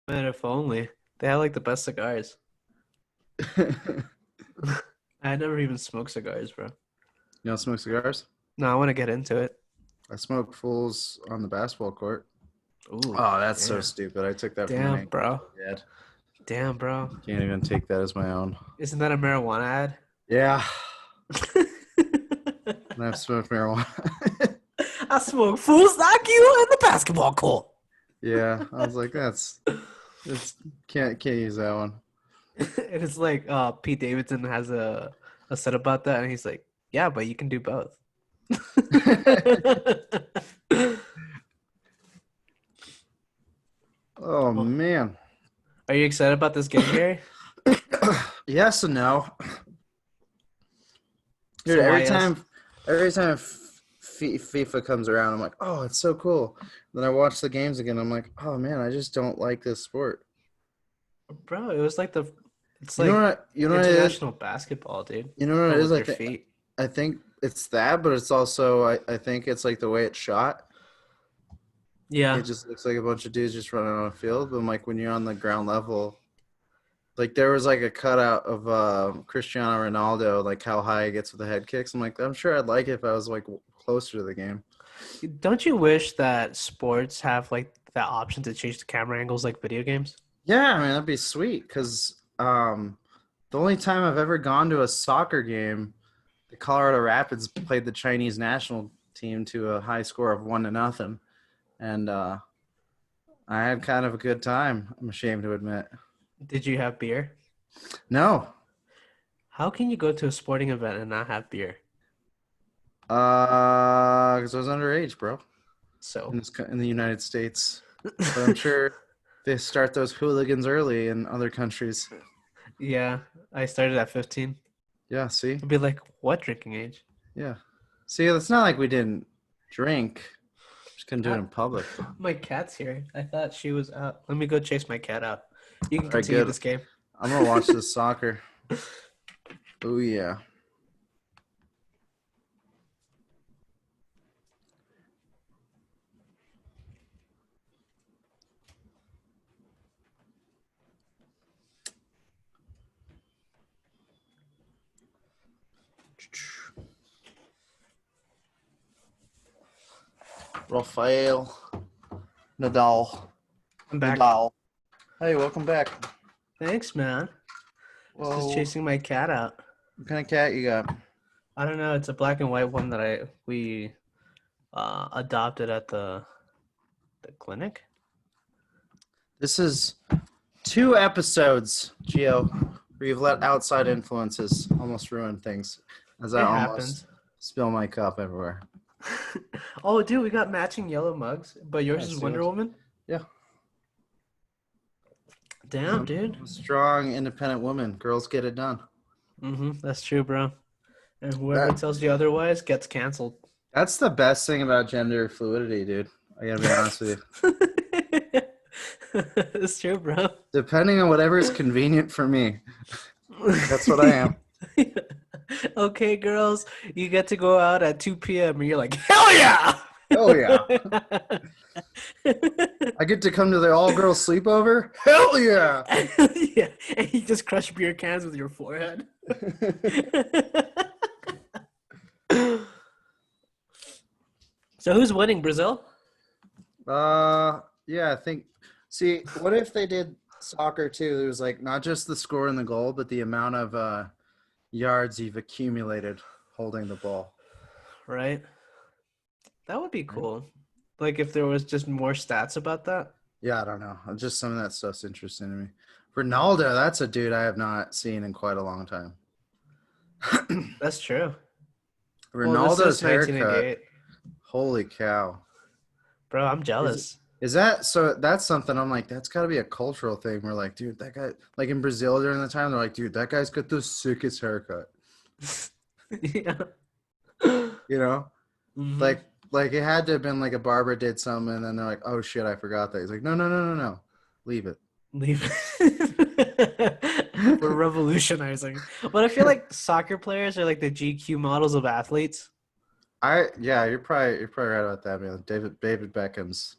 Man, if only. They have like the best cigars. You I never even smoked cigars, bro. don't smoke cigars? No, I want to get into it. I smoke fools on the basketball court. Ooh, Oh, that's so damn. stupid. I took that from an Damn, Angry bro. dad. Damn, bro. Can't even take that as my own. Isn't that a marijuana ad? Yeah, and I've smoked marijuana. I smoke fools like you in the basketball court. Yeah, I was like, it's can't use that one. And it's like Pete Davidson has a set about that, and he's like, yeah, but you can do both. Oh Well, man. are you excited about this game, Gary? Yes and no. Dude, So why yes? every time FIFA comes around, I'm like, oh, it's so cool. Then I watch the games again. I'm like, oh man, I just don't like this sport. Bro, it was like it's You know like what? You know what it is. international basketball, dude. You know what it But is. with your feet. I think it's that, but it's also I think it's like the way it's shot. Yeah. It just looks like a bunch of dudes just running on a field. But like when you're on the ground level, like there was like a cutout of Cristiano Ronaldo, like how high he gets with the head kicks. I'm like, I'm sure I'd like it if I was like closer to the game. Don't you wish that sports have like that option to change the camera angles like video games? Yeah, I mean that'd be sweet because the only time I've ever gone to a soccer game, the Colorado Rapids played the Chinese national team to a high score of 1-0, and I had kind of a good time. I'm ashamed to admit. Did you have beer? No, How can you go to a sporting event and not have beer? because I was underage, bro, So, in the United States. But I'm sure they start those hooligans early in other countries. yeah, I started at 15. Yeah, see? I'd be like, what drinking age? Yeah. See, it's not like we didn't drink. Just couldn't do it Ah, in public. my cat's here. I thought she was out. Let me go chase my cat out. You can All right, continue good. this game. I'm gonna watch this soccer. Oh yeah. Rafael Nadal. I'm back. Nadal. Hey, welcome back. Thanks, man. Just Whoa. chasing my cat out. What kind of cat you got? I don't know. It's a black and white one that we adopted at the clinic. This is 2 episodes, Gio, where you've let outside influences almost ruin things. As I It almost happens. spill my cup everywhere. Oh, dude, we got matching yellow mugs, but yours Yeah, is see Wonder what? Woman. Yeah. Damn, dude. I'm a strong, independent woman. Girls get it done. That's true, bro. And whoever That tells you otherwise gets canceled. that's the best thing about gender fluidity, dude. I gotta be honest with you. It's true, bro. Depending on whatever is convenient for me, that's what I am. Okay, girls, you get to go out at 2 p.m. and you're like, hell yeah! Hell yeah. I get to come to the all-girls sleepover? Hell yeah. Yeah, and you just crush beer cans with your forehead. So who's winning, Brazil? Yeah, I think. See, what if they did soccer too? It was like not just the score and the goal, but the amount of yards you've accumulated holding the ball. Right? That would be cool. Like if there was just more stats about that. Yeah, I don't know. Just some of that stuff's interesting to me. Ronaldo, that's a dude I have not seen in quite a long time. That's true. Well, this Ronaldo's is haircut, 1988. holy cow. Bis I'm Is jealous. is that so? That's something I'm like, that's got to be a cultural thing. We're like, dude, that guy, like in Brazil during the time, they're like, dude, that guy's got the sickest haircut. Yeah. You know, hmm like it had to have been like a barber did something, and then they're like, oh shit, I forgot that. He's like, no, no, no, no, no, leave it. Leave. We're revolutionizing. But I feel like soccer players are like the GQ models of athletes. Yeah, you're probably right about that, man. David Beckham's.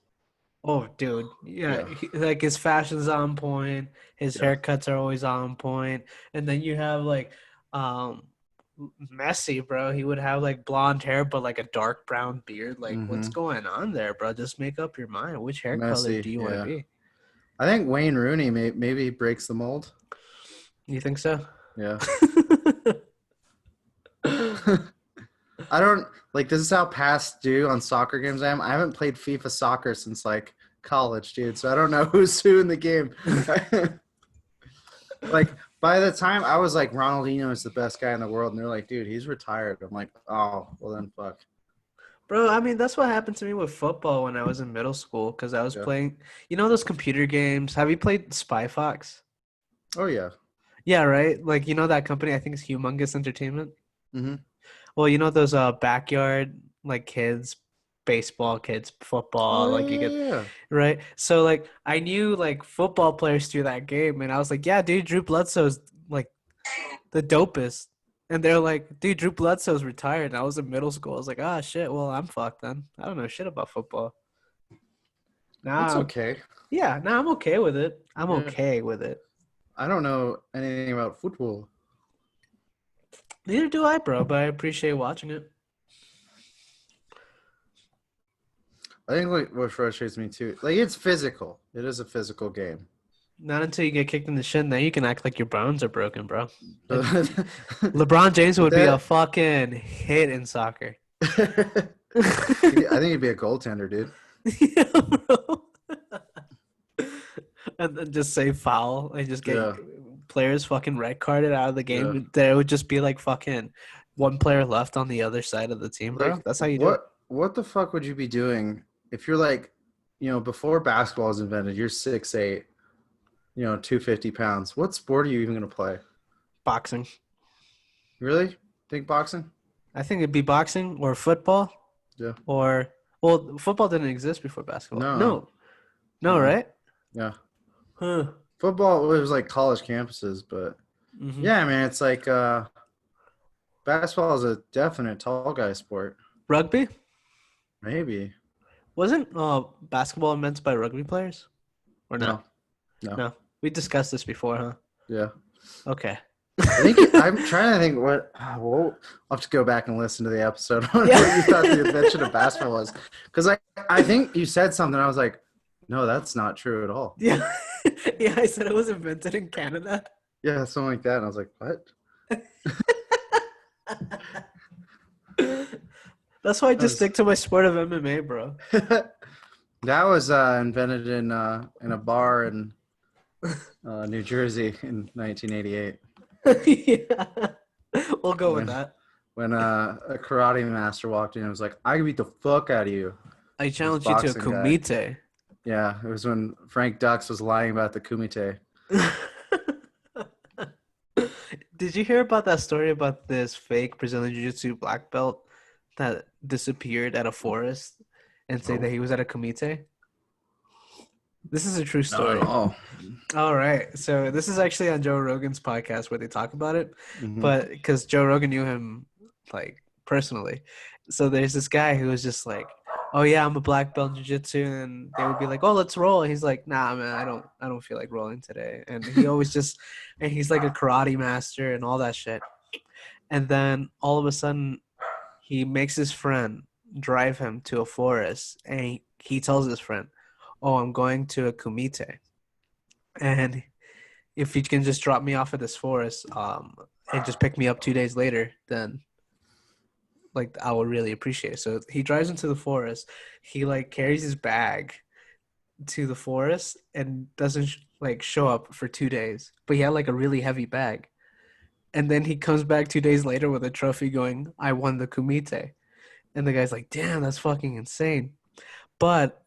Oh, dude. Yeah, Yeah, like his fashion's on point. His yeah. haircuts are always on point. And then you have like um Messi, bro. He would have like blonde hair but like a dark brown beard. Like what's Mm-hmm. going on there, bro? Just make up your mind. Which hair color Messi, do you want to yeah. be? I think Wayne Rooney maybe breaks the mold. You think so? Yeah. I don't like this is how past due on soccer games I am. I haven't played FIFA soccer since like college, dude. So I don't know who's who in the game. Like by the time I was like Ronaldinho is the best guy in the world, and they're like, dude, he's retired. I'm like, oh, well then fuck. Bro, I mean, that's what happened to me with football when I was in middle school because I was Yeah. playing, those computer games. Have you played Spy Fox? Oh yeah. Yeah, right? Like, that company, I think it's Humongous Entertainment. Mm-hmm. Well, those backyard like kids, baseball kids, Oh football, yeah, like you yeah, get yeah. right. So like I knew like football players through that game, and I was like, yeah, dude, Drew Bledsoe's like the dopest. And they're like, dude, Drew Bledsoe's retired. And I was in middle school. I was like, ah, shit. Well, I'm fucked then. I don't know shit about football. That's Now, okay. yeah, now I'm okay with it. I'm Yeah. okay with it. I don't know anything about football. Neither do I, bro. But I appreciate watching it. I think what frustrates me too, like it's physical. It is a physical game. Not until you get kicked in the shin, then you can act like your bones are broken, bro. But, Like LeBron James but would be a that fucking hit in soccer. I think he'd be a goaltender, dude. Yeah, bro. And then just say foul and just get Yeah, players fucking red carded out of the yeah. game. There would just be like fucking one player left on the other side of the team, bro. Like That's how you do it. what the fuck would you be doing if you're like, before basketball was invented, you're 6'8", 250 pounds. What sport are you even gonna play? Boxing. Really? Think boxing? I think it'd be boxing or football Yeah. or well, football didn't exist before basketball. No. No, no, Uh-uh. right? Yeah. Huh. Football it was like college campuses, but Hmm. yeah, man, it's like basketball is a definite tall guy sport. Rugby Maybe. wasn't basketball invented by rugby players or not? No. No. No, we discussed this before, huh? Yeah. Okay. I think I'm trying to think I'll have to go back and listen to the episode on Yeah. what you thought the invention of basketball was. Because I think you said something. I was like, no, that's not true at all. Yeah. Yeah, I said it was invented in Canada. Yeah, something like that. And I was like, what? That's why I That just was, stick to my sport of MMA, bro. that was invented in a bar in New Jersey in 1988 Yeah. We'll go with when that. when a karate master walked in and was like, I can beat the fuck out of you. I This challenge you to a boxing guy. kumite. Yeah, it was when Frank Dux was lying about the kumite. Did you hear about that story about this fake Brazilian Jiu-Jitsu black belt that disappeared at a forest and say No. that he was at a kumite? This is a true Not at story. all. All right. So this is actually on Joe Rogan's podcast where they talk about it, Mhm. but because Joe Rogan knew him like personally. So there's this guy who was just like, "Oh yeah, I'm a black belt in jiu-jitsu," and they would be like, "Oh, let's roll." And he's like, "Nah, man, I don't feel like rolling today." And he always just, and he's like a karate master and all that shit. And then all of a sudden, he makes his friend drive him to a forest, and he tells his friend, "Oh, I'm going to a kumite, and if you can just drop me off at this forest, and just pick me up 2 days later, then like I would really appreciate it." So he drives into the forest. He like carries his bag to the forest and doesn't like show up for 2 days, but he had like a really heavy bag. And then he comes back 2 days later with a trophy going, "I won the kumite." And the guy's like, "Damn, that's fucking insane." But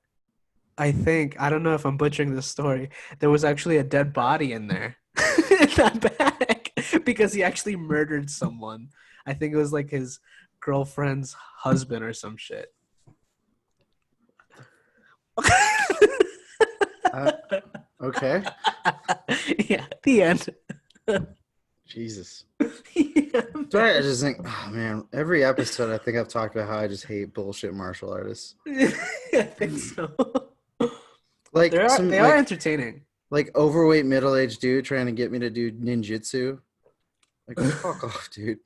I don't know if I'm butchering this story. There was actually a dead body in there in that bag because he actually murdered someone. I think it was like his girlfriend's husband or some shit. Okay. Yeah, the end. Jesus. Yeah, Sorry, I just think, oh man, every episode I think I've talked about how I just hate bullshit martial artists. I think so. Like some They are entertaining. like overweight middle-aged dude trying to get me to do ninjutsu. Like fuck off, dude.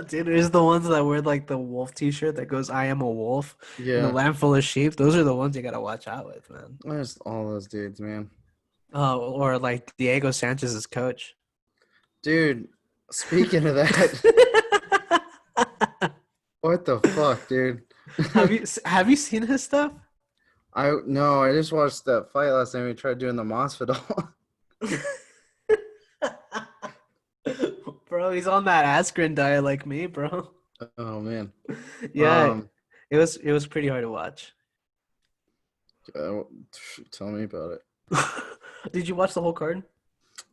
Dude, there's the ones that wear like the wolf t-shirt that goes "I am a wolf" in a Yeah, land full of sheep. Those are the ones you gotta watch out with, man. there's all those dudes, man. Oh, or like Diego Sanchez's coach. Dude, speaking of that, what the fuck, dude? Have you seen his stuff? I no, I just watched that fight last time. We tried doing the Masvidal. Bro, he's on that aspirin diet like me, bro. Oh man. Yeah, Um, it was pretty hard to watch. uh, tell me about it. Did you watch the whole card?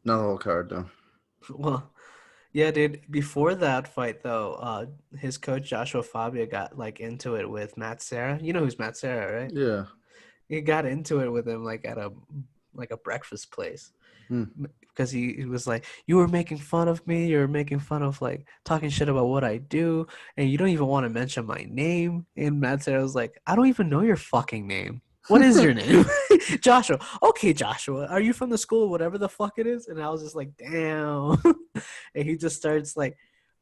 Not the whole card though. Well, yeah, dude. Before that fight, though, his coach Joshua Fabia got like into it with Matt Serra. You know who's Matt Serra, right? Yeah. He got into it with him like at a breakfast place Hmm. because he was like, "You were making fun of me. You were making fun of like talking shit about what I do, and you don't even want to mention my name." And Matt Serra was like, "I don't even know your fucking name. What is your name?" Joshua. Okay, Joshua. Are you from the school, whatever the fuck it is? And I was just like, damn. And he just starts like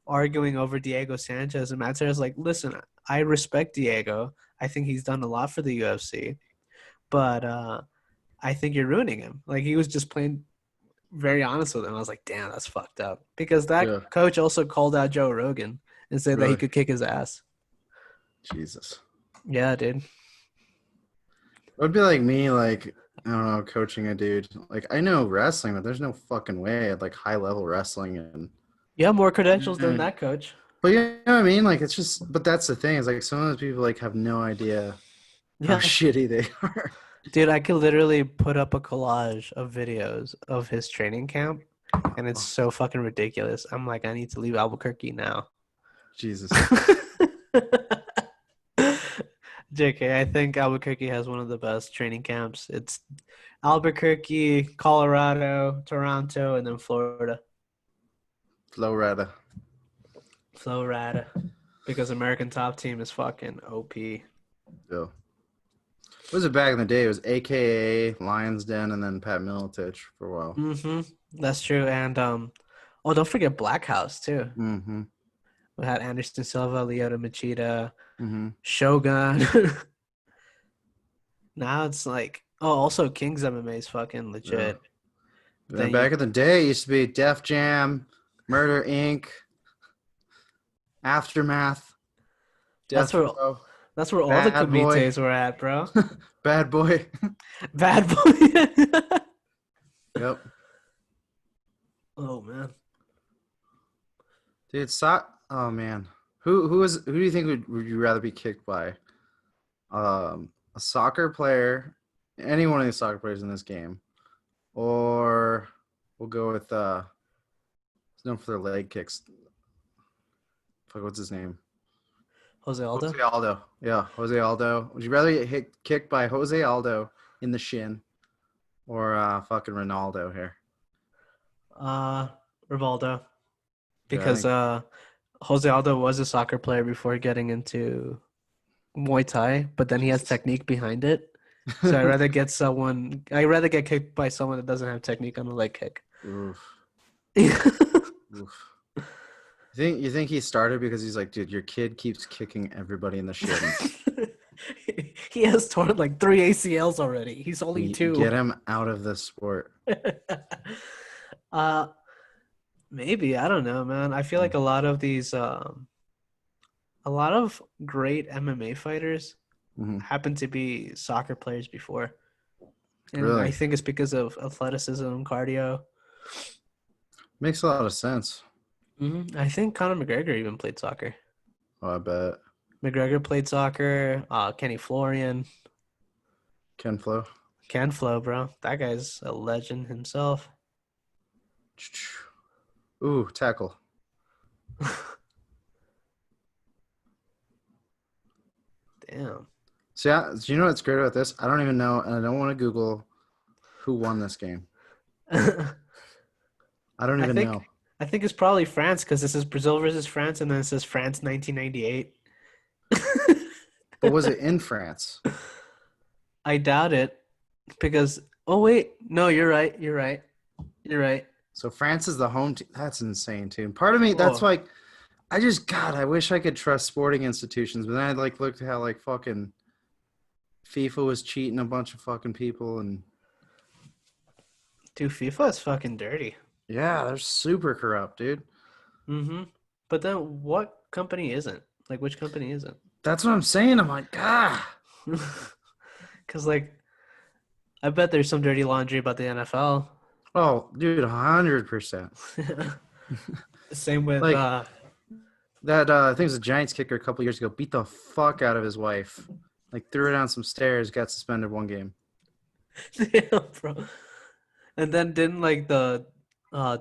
arguing over Diego Sanchez. And Matt Serra's like, listen, I respect Diego. I think he's done a lot for the UFC. But I think you're ruining him. Like he was just plain very honest with him. I was like, damn, that's fucked up. Because Yeah. that coach also called out Joe Rogan and said that he Really? could kick his ass. Jesus. Yeah, dude. It would be like me, like, I don't know, coaching a dude. Like, I know wrestling, but there's no fucking way at like high level wrestling. And You have more credentials than that coach. but you know what I mean? Like, it's just, but that's the thing is like some of those people like have no idea how Yeah. shitty they are. Dude, I could literally put up a collage of videos of his training camp, and it's so fucking ridiculous. I'm like, I need to leave Albuquerque now. Jesus. JK, I think Albuquerque has one of the best training camps. It's Albuquerque, Colorado, Toronto, and then Florida. Florida. Florida. Because American Top Team is fucking OP. So, what was it back in the day? It was AKA, Lions Den, and then Pat Miletich for a while. Mm-hmm. That's true. And don't forget Black House too. Mm-hmm. We had Anderson Silva, Lyoto Machida, Mm-hmm. Shogun. Now it's like, also King's MMA is fucking legit. Yeah. Back in the day, it used to be Def Jam, Murder Inc., Aftermath. That's where all the Bad Boy. comites were at, bro. Bad Boy. Bad Boy. Yep. Oh man. Dude, oh man. Who do you think would you rather be kicked by? A soccer player, any one of these soccer players in this game, or we'll go with he's known for their leg kicks. Fuck, what's his name? Jose Aldo? Jose Aldo. Yeah, Jose Aldo. Would you rather get kicked by Jose Aldo in the shin or fucking Ronaldo here? Rivaldo. Because Jose Aldo was a soccer player before getting into Muay Thai, but then he has technique behind it. So I'd rather get kicked by someone that doesn't have technique on the leg kick. Oof. Oof. You think he started because he's like, dude, your kid keeps kicking everybody in the shin. He has torn like 3 ACLs already. He's only 2. Get him out of this sport. Maybe, I don't know, man. I feel like a lot of these a lot of great MMA fighters happen to be soccer players before. And Really? I think it's because of athleticism and cardio. Makes a lot of sense. I think Conor McGregor even played soccer. Oh, I bet. McGregor played soccer. Kenny Florian. Ken Flo. Ken Flo, bro. That guy's a legend himself. Ooh, tackle. Damn. So, do you know what's great about this? I don't even know, and I don't want to Google who won this game. I don't even know. I think it's probably France because this is Brazil versus France, and then it says France 1998. But was it in France? I doubt it. Because oh wait, no, you're right. You're right. You're right. So France is the home team. That's insane too. And part of me, that's Oh, like, God, I wish I could trust sporting institutions, but then I like looked at how like fucking FIFA was cheating a bunch of fucking people, and dude, FIFA is fucking dirty. yeah, they're super corrupt, dude. Mm-hmm. But then what company isn't? Like, which company isn't? That's what I'm saying. I'm like, ah, Because, like, I bet there's some dirty laundry about the NFL. oh, dude, 100%. Same with, Like that, I think it was a Giants kicker a couple years ago. Beat the fuck out of his wife, like threw her down some stairs, got suspended 1 game. damn, bro. And then didn't, like, the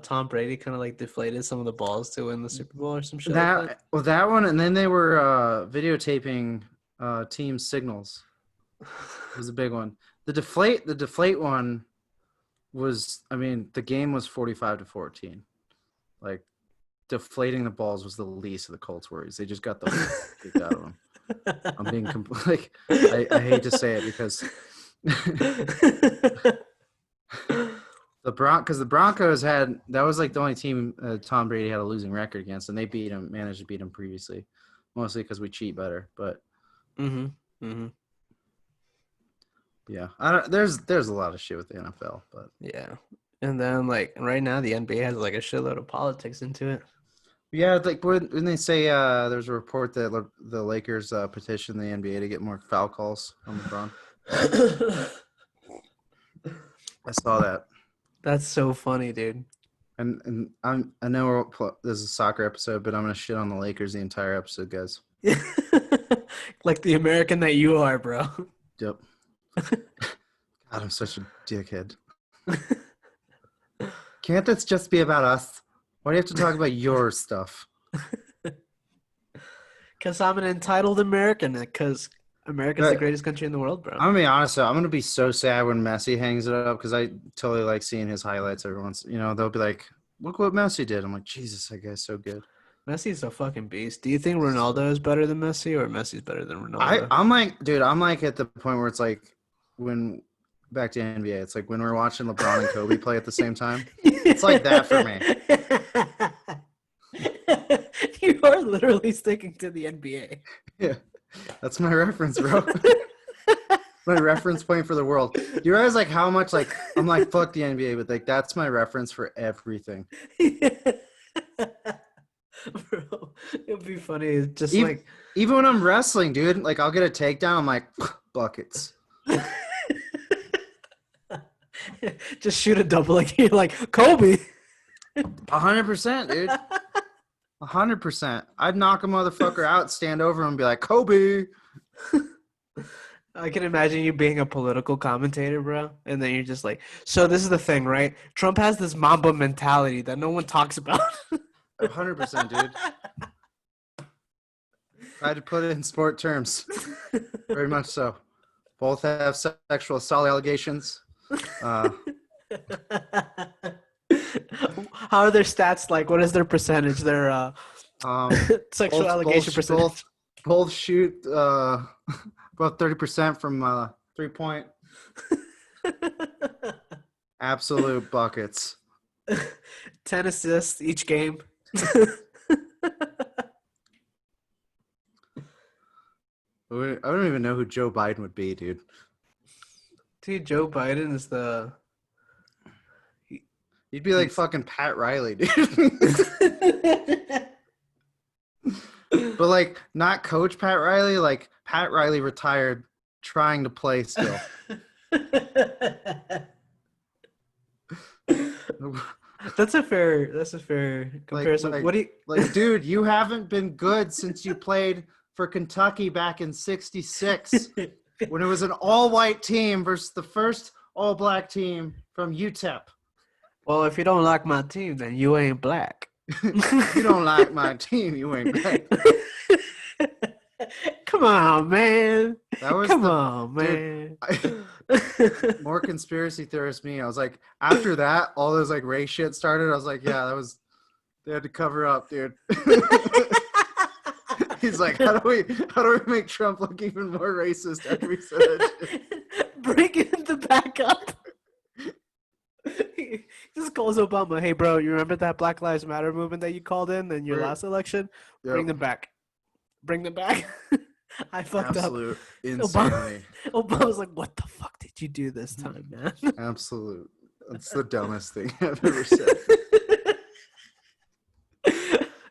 Tom Brady kind of, like, deflated some of the balls to win the Super Bowl or some shit like that? That one, and then they were videotaping team signals. It was a big one. The deflate one was, I mean, the game was 45-14. Like, deflating the balls was the least of the Colts' worries. They just got the kicked out of them. I'm being like, I hate to say it because the Broncos had, that was like the only team Tom Brady had a losing record against, and they managed to beat him previously, mostly because we cheat better. But yeah, there's a lot of shit with the NFL, but yeah. And then, like, right now the NBA has, like, a shitload of politics into it. yeah, like when they say there's a report that the Lakers petitioned the NBA to get more foul calls on LeBron. I saw that. That's so funny, dude. And I know this is a soccer episode, but I'm gonna shit on the Lakers the entire episode, guys. Like the American that you are, bro. Yep. God, I'm such a dickhead. Can't this just be about us? Why do you have to talk about your stuff? Because I'm an entitled American. Because America's the greatest country in the world, bro. I'm gonna be honest though. I'm gonna be so sad when Messi hangs it up because I totally like seeing his highlights every once. You know, they'll be like, "Look what Messi did." I'm like, Jesus, that guy's so good. Messi's a fucking beast. Do you think Ronaldo is better than Messi or Messi's better than Ronaldo? I'm like, dude, I'm like at the point where it's like when back to NBA, it's like when we're watching LeBron and Kobe play at the same time. It's like that for me. You are literally sticking to the NBA. Yeah, that's my reference, bro. My reference point for the world. You realize like how much like I'm like fuck the NBA, but like that's my reference for everything. Bro, it'd be funny. It's just even when I'm wrestling, dude, like I'll get a takedown, I'm like buckets. Just shoot a double like you're like Kobe. 100%, dude. 100%. I'd knock a motherfucker out, stand over him, and be like, Kobe. I can imagine you being a political commentator, bro. And then you're just like, so this is the thing, right? Trump has this Mamba mentality that no one talks about. 100%, dude. I had to put it in sport terms. Very much so. Both have sexual assault allegations. How are their stats like? What is their percentage? Their sexual allegation percentage? Both shoot about 30% from 3-point. Absolute buckets. 10 assists each game. I don't even know who Joe Biden would be, dude. Dude, Joe Biden is the... He'd be like fucking Pat Riley, dude. But like not coach Pat Riley, like Pat Riley retired trying to play still. That's a fair comparison. What do you like, dude, you haven't been good since you played for Kentucky back in '66 when it was an all-white team versus the first all-black team from UTEP. Well, if you don't like my team, then you ain't black. You don't like my team, you ain't black. Come on, man. Come on, man. More conspiracy theorist me. I was like, after that, all those like race shit started. I was like, yeah, they had to cover up, dude. He's like, how do we make Trump look even more racist after we said that shit? bring in the backup. He just calls Obama, hey, bro, you remember that Black Lives Matter movement that you called in your last election? Bring Yep. them back. Bring them back. I fucked Absolute up. Obama, insanity. Obama's like, what the fuck did you do this time, man? Absolute. That's the dumbest thing I've ever said.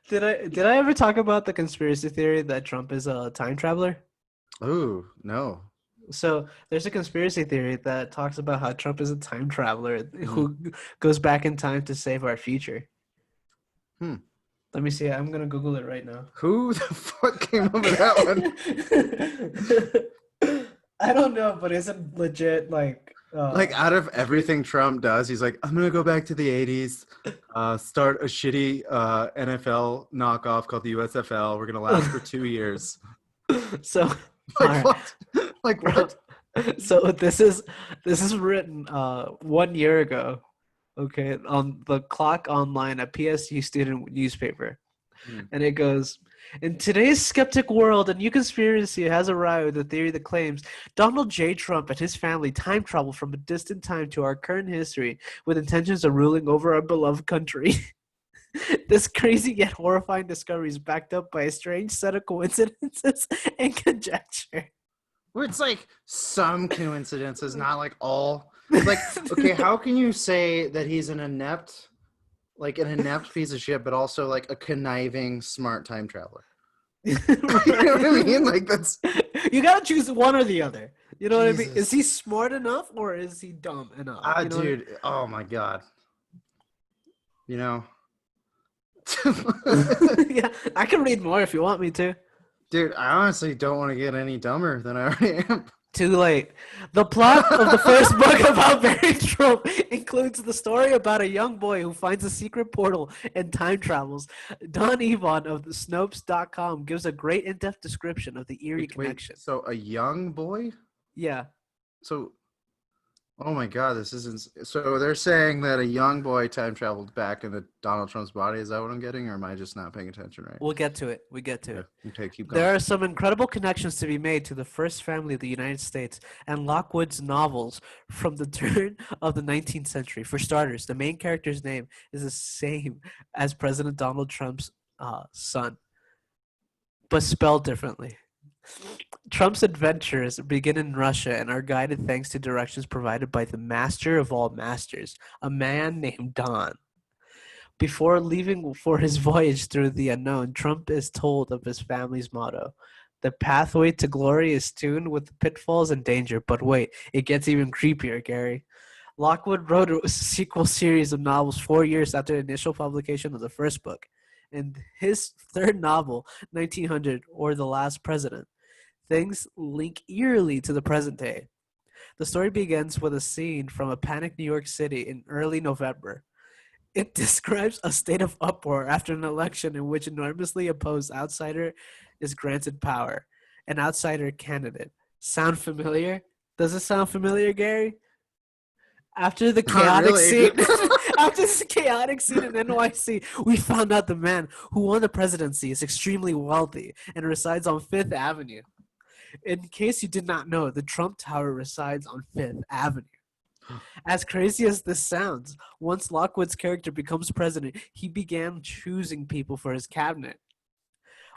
Did I ever talk about the conspiracy theory that Trump is a time traveler? Ooh, no. So there's a conspiracy theory that talks about how Trump is a time traveler who goes back in time to save our future. Hmm. Let me see. I'm gonna Google it right now. Who the fuck came up with that one? I don't know, but is it legit? Like Out of everything Trump does, he's like, I'm gonna go back to the '80s, start a shitty NFL knockoff called the USFL. We're gonna last for 2 years. So, Like what? Like what? So this is written 1 year ago, okay, on the Clock Online, a PSU student newspaper, and it goes, in today's skeptic world, a new conspiracy has arrived with a theory that claims Donald J. Trump and his family time traveled from a distant time to our current history with intentions of ruling over our beloved country. This crazy yet horrifying discovery is backed up by a strange set of coincidences and conjecture. Where it's like some coincidences, not like all. Like, okay, how can you say that he's an inept piece of shit, but also like a conniving, smart time traveler? You know what I mean? Like that's you gotta choose one or the other. You know what I mean? Jesus. Is he smart enough or is he dumb enough? You know Dude, oh my god. You know. Yeah, I can read more if you want me to. Dude, I honestly don't want to get any dumber than I already am. Too late. The plot of the first book about Barry Trump includes the story about a young boy who finds a secret portal and time travels. Don Evon of the Snopes.com gives a great in-depth description of the eerie connection. So a young boy? Yeah. So, oh my god, this isn't. So they're saying that a young boy time traveled back into Donald Trump's body. Is that what I'm getting, or am I just not paying attention right? We'll get to it. Okay, keep going. There are some incredible connections to be made to the first family of the United States and Lockwood's novels from the turn of the 19th century. For starters, the main character's name is the same as President Donald Trump's son, but spelled differently. Trump's adventures begin in Russia and are guided thanks to directions provided by the master of all masters, a man named Don. Before leaving for his voyage through the unknown, Trump is told of his family's motto. The pathway to glory is strewn with pitfalls and danger. But wait, it gets even creepier, Gary. Lockwood wrote a sequel series of novels 4 years after the initial publication of the first book. In his third novel, 1900, or The Last President, things link eerily to the present day. The story begins with a scene from a panicked New York City in early November. It describes a state of uproar after an election in which an enormously opposed outsider is granted power. An outsider candidate. Sound familiar? Does it sound familiar, Gary? After the chaotic scene, after this chaotic scene in NYC, we found out the man who won the presidency is extremely wealthy and resides on Fifth Avenue. In case you did not know, the Trump Tower resides on Fifth Avenue. As crazy as this sounds, once Lockwood's character becomes president, he began choosing people for his cabinet.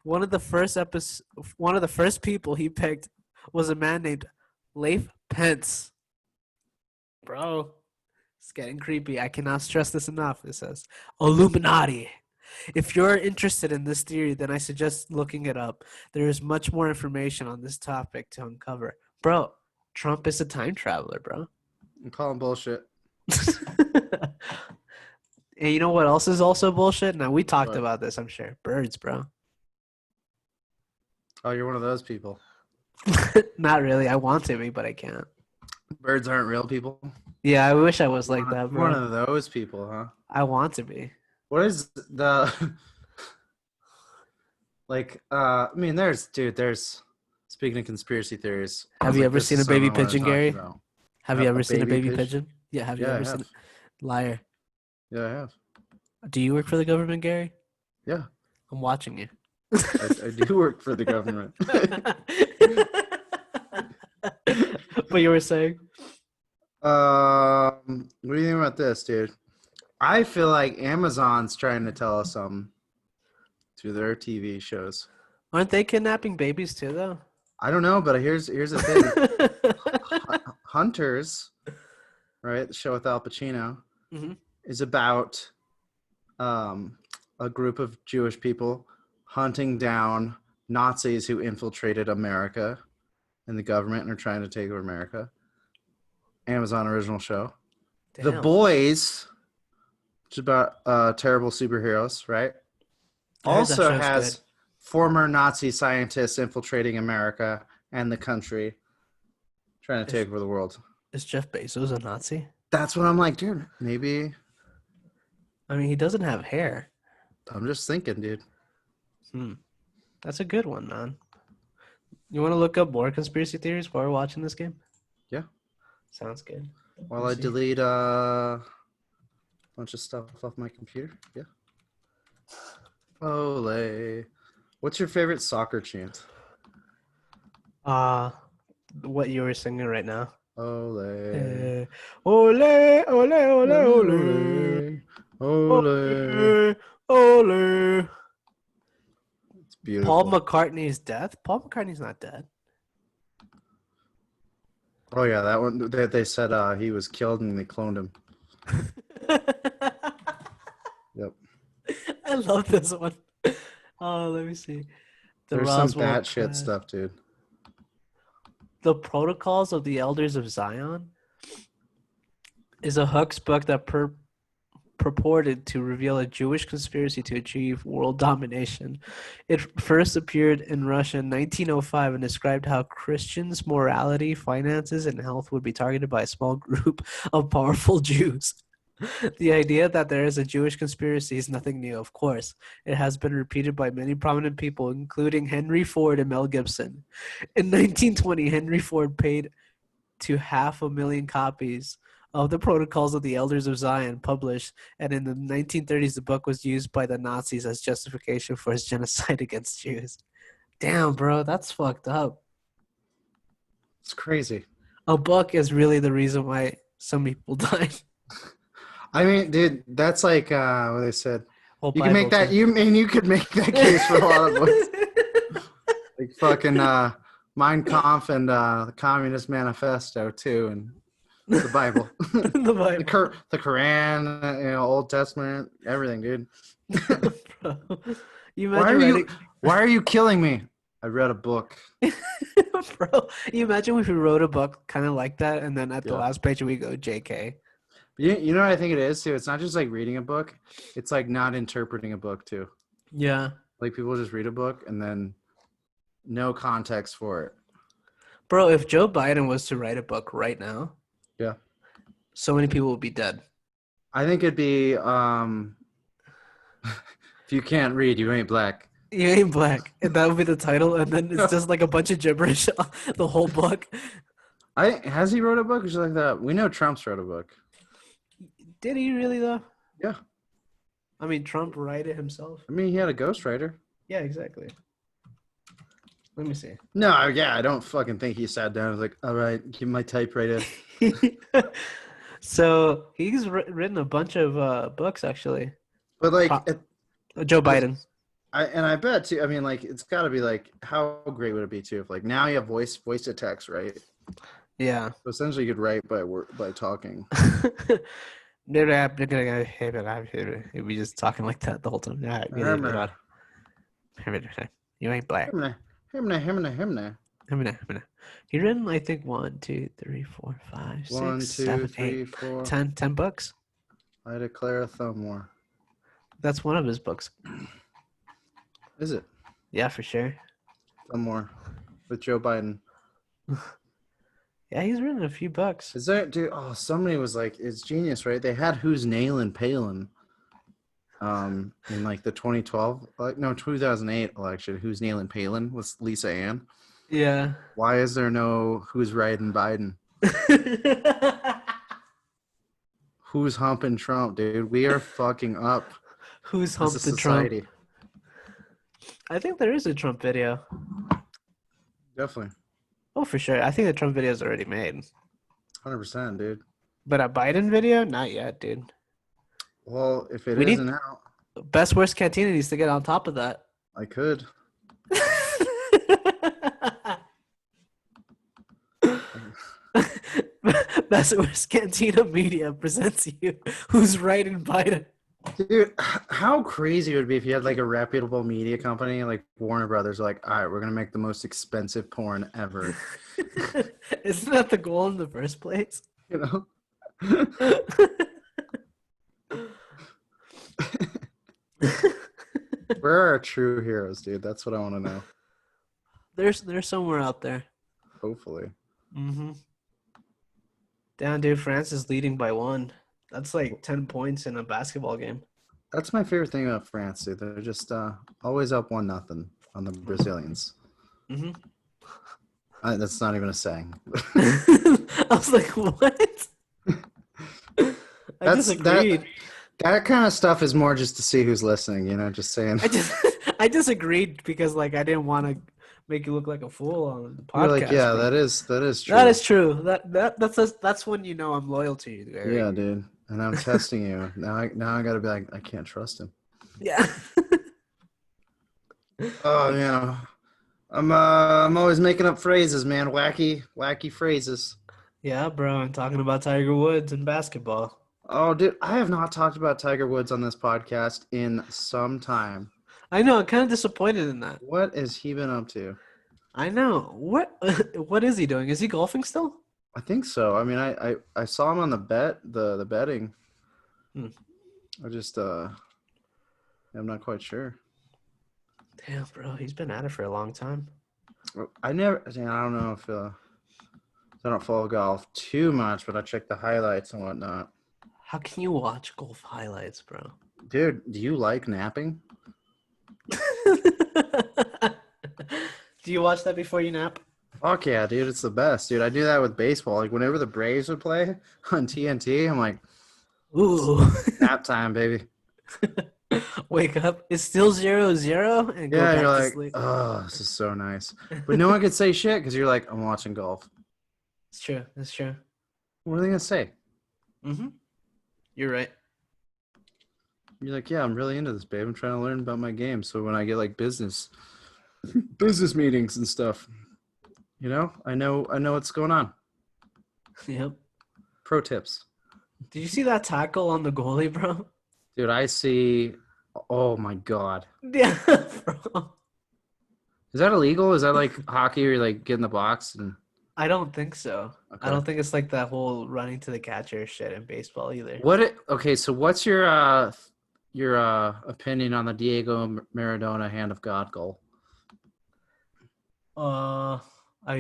One of the first people he picked was a man named Leif Pence. Bro, it's getting creepy. I cannot stress this enough. It says Illuminati. If you're interested in this theory, then I suggest looking it up. There is much more information on this topic to uncover. Bro, Trump is a time traveler, bro. I'm calling bullshit. And you know what else is also bullshit? Now, we talked about this, I'm sure. Birds, bro. Oh, you're one of those people. Not really. I want to be, but I can't. Birds aren't real people? Yeah, I wish I was like that, bro. One of those people, huh? I want to be. What is the... I mean, there's... Speaking of conspiracy theories... Have you ever seen a baby pigeon, Gary? Have you ever seen a baby pigeon? pigeon? Yeah, have you ever seen it? Liar. Yeah, I have. Do you work for the government, Gary? Yeah. I'm watching you. I do work for the government. But you were saying? What do you think about this, dude? I feel like Amazon's trying to tell us something through their TV shows. Aren't they kidnapping babies too, though? I don't know, but here's the thing. Hunters, right? The show with Al Pacino Hmm. is about um, a group of Jewish people hunting down Nazis who infiltrated America and the government and are trying to take over America. Amazon original show. The Damn. Boys, which is about terrible superheroes, right? I heard that Also show's good. has former Nazi scientists infiltrating America and the country, trying to Is, take over the world. is Jeff Bezos a Nazi? That's what I'm like, dude. Maybe I mean, he doesn't have hair. I'm just thinking, dude. Hmm. That's a good one, man. You want to look up more conspiracy theories while we're watching this game? Yeah. Sounds good. While Let I me see. delete a bunch of stuff off my computer. Yeah. Ole. What's your favorite soccer chant? Uh, what you were singing right now. Ole. Ole, ole, ole, ole, Ole. Ole. ole, ole. It's Paul beautiful. McCartney's death? Paul McCartney's not dead. Oh yeah, that one. They said he was killed and they cloned him. Yep. I love this one. Oh, let me see. The There's some Roswell batshit crash. stuff, dude. The Protocols of the Elders of Zion is a Hooks book that purported to reveal a Jewish conspiracy to achieve world domination. It first appeared in Russia in 1905 and described how Christians' morality, finances, and health would be targeted by a small group of powerful Jews. The idea that there is a Jewish conspiracy is nothing new, of course. It has been repeated by many prominent people, including Henry Ford and Mel Gibson. In 1920, Henry Ford paid to 500,000 copies of the Protocols of the Elders of Zion published, and in the 1930s, the book was used by the Nazis as justification for his genocide against Jews. Damn, bro, that's fucked up. It's crazy. A book is really the reason why some people died. I mean, dude, that's like what they said. Whole You can make Bible that. too. You could make that case for a lot of books, like fucking Mein Kampf and the Communist Manifesto too, and the Bible, The Bible. The Quran, Old Testament, everything, dude. Bro, you Why imagine are you? writing, Why are you killing me? I read a book. bro. You imagine if we wrote a book kind of like that, and then at the Yeah. last page we go JK. You know what I think it is too? It's not just like reading a book. It's like not interpreting a book too. Yeah, Like people just read a book and then no context for it. bro. If Joe Biden was to write a book right now, Yeah. so many people would be dead. I think it'd be if you can't read, you ain't black. You ain't black, and that would be the title, and then it's just like a bunch of gibberish, the whole book. Has he wrote a book or something like that? We know Trump's wrote a book. Did he really though? Yeah. I mean, Trump wrote it himself. I mean, he had a ghostwriter. Yeah, exactly. Let me see. No, yeah, I don't fucking think he sat down and was like, all right, give me my typewriter. So he's written a bunch of books actually. But like, Joe Biden. I bet too. I mean, like, it's got to be like, how great would it be too if like now you have voice to text, right? Yeah. So essentially, you could write by talking. He'd be just talking like that the whole time. You ain't black. Himna. He written, I think, 1, 2, 3, 4, 5, 6, 1, 2, 7, 3, 8, 4. 10 books. I declare a thumb war. That's one of his books. Is it? Yeah, for sure. Thumb war with Joe Biden. Yeah, he's written a few books. Is there, dude? Oh, somebody was like, it's genius, right? They had Who's Nailin' Palin in like the 2012, 2008 election. Who's Nailin' Palin with Lisa Ann. Yeah. Why is there no Who's Riding Biden? Who's humping Trump, dude? We are fucking up. Who's as a humped the Trump? society. I think there is a Trump video. Definitely. Oh, for sure. I think the Trump video is already made. 100%, dude. But a Biden video? Not yet, dude. Well, if it We isn't need out, best worst Cantina needs to get on top of that. I could. Best worst Cantina Media presents you who's right in Biden. Dude, how crazy it would be if you had like a reputable media company like Warner Brothers, like, all right, we're gonna make the most expensive porn ever. Isn't that the goal in the first place? You know? Where are our true heroes, dude? That's what I want to know. There's somewhere out there. Hopefully. Mm-hmm. Damn, dude, France is leading by 1. That's like 10 points in a basketball game. That's my favorite thing about France, dude. They're just always up 1-0 on the Brazilians. Mm-hmm. That's not even a saying. I was like, what? I disagreed. That kind of stuff is more just to see who's listening, you know, just saying. I disagreed because like I didn't want to make you look like a fool on the podcast. You're like, yeah, bro. that is true. That is true. That's when you know I'm loyal to you. Eric. Yeah, dude. And I'm testing you. Now I gotta be like, I can't trust him. Yeah. Oh, you know. I'm always making up phrases, man. Wacky phrases. Yeah, bro. I'm talking about Tiger Woods and basketball. Oh, dude, I have not talked about Tiger Woods on this podcast in some time. I know. I'm kind of disappointed in that. What has he been up to? I know. What is he doing? Is he golfing still? I think so. I mean, I saw him on the betting. I just I'm not quite sure. Damn, bro. He's been at it for a long time. I don't know if I don't follow golf too much, but I check the highlights and whatnot. How can you watch golf highlights, bro? Dude, do you like napping? Do you watch that before you nap? Fuck yeah, dude. It's the best, dude. I do that with baseball. Like, whenever the Braves would play on TNT, I'm like, ooh. nap time, baby. Wake up. It's still 0-0 and go Yeah, back you're to like, sleep. oh, this is so nice. But no one could say shit because you're like, I'm watching golf. It's true. It's true. What are they going to say? Mm-hmm. You're right. You're like, yeah, I'm really into this, babe. I'm trying to learn about my game. So when I get like business meetings and stuff, you know, I know what's going on. Yep. Pro tips. Did you see that tackle on the goalie, bro? Dude, I see. Oh my God. Yeah, bro. Is that illegal? Is that like hockey where you like get in the box and I don't think so. Okay. I don't think it's like that whole running to the catcher shit in baseball either. Okay, so what's your opinion on the Diego Maradona hand of God goal? I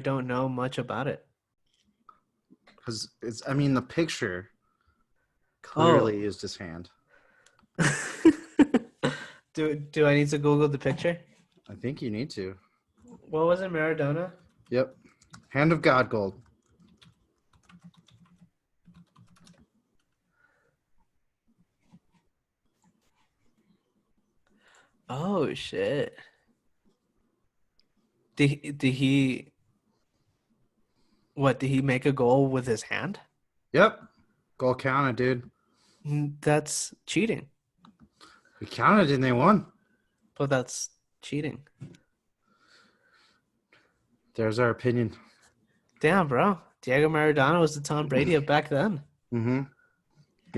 don't know much about it. Because the picture clearly used his hand. Do I need to Google the picture? I think you need to. What was it, Maradona? Yep. Hand of God goal. Oh shit. Did he did he make a goal with his hand? Yep. Goal counted, dude. That's cheating. We counted and they won. But that's cheating. There's our opinion. Damn, bro. Diego Maradona was the Tom Brady of back then. Mm-hmm.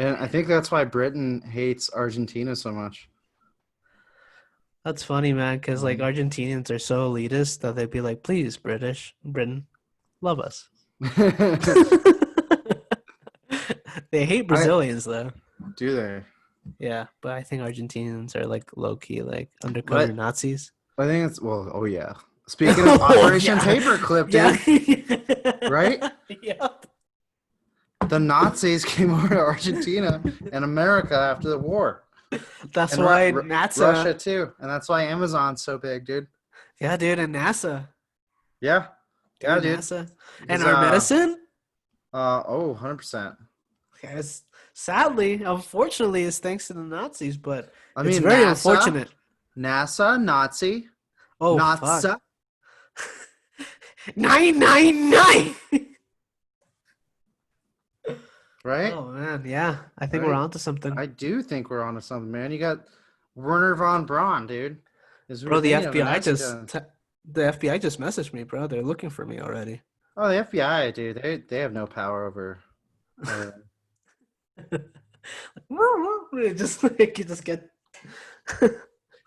And I think that's why Britain hates Argentina so much. That's funny, man, because like Argentinians are so elitist that they'd be like, please, Britain, love us. They hate Brazilians, though. Do they? Yeah, but I think Argentinians are like low-key, like undercover Nazis. I think it's, oh yeah. Speaking of Operation Paperclip, dude. Yeah. Right? Yep. The Nazis came over to Argentina and America after the war. That's and why NASA. Russia, too. And that's why Amazon's so big, dude. Yeah, dude, and NASA. Yeah. Yeah, dude. NASA. And our medicine? 100%. Yes. Sadly, unfortunately, it's thanks to the Nazis, but it's NASA, very unfortunate. NASA, Nazi. Oh, NASA. fuck. 999. right? Oh man, yeah. I think we're Right? onto something. I do think we're onto something, man. You got Werner von Braun, dude. Is who we're Bro, the thinking of in FBI Africa. the FBI just messaged me, bro. They're looking for me already. Oh, the FBI, dude. They have no power over. Just like you just get You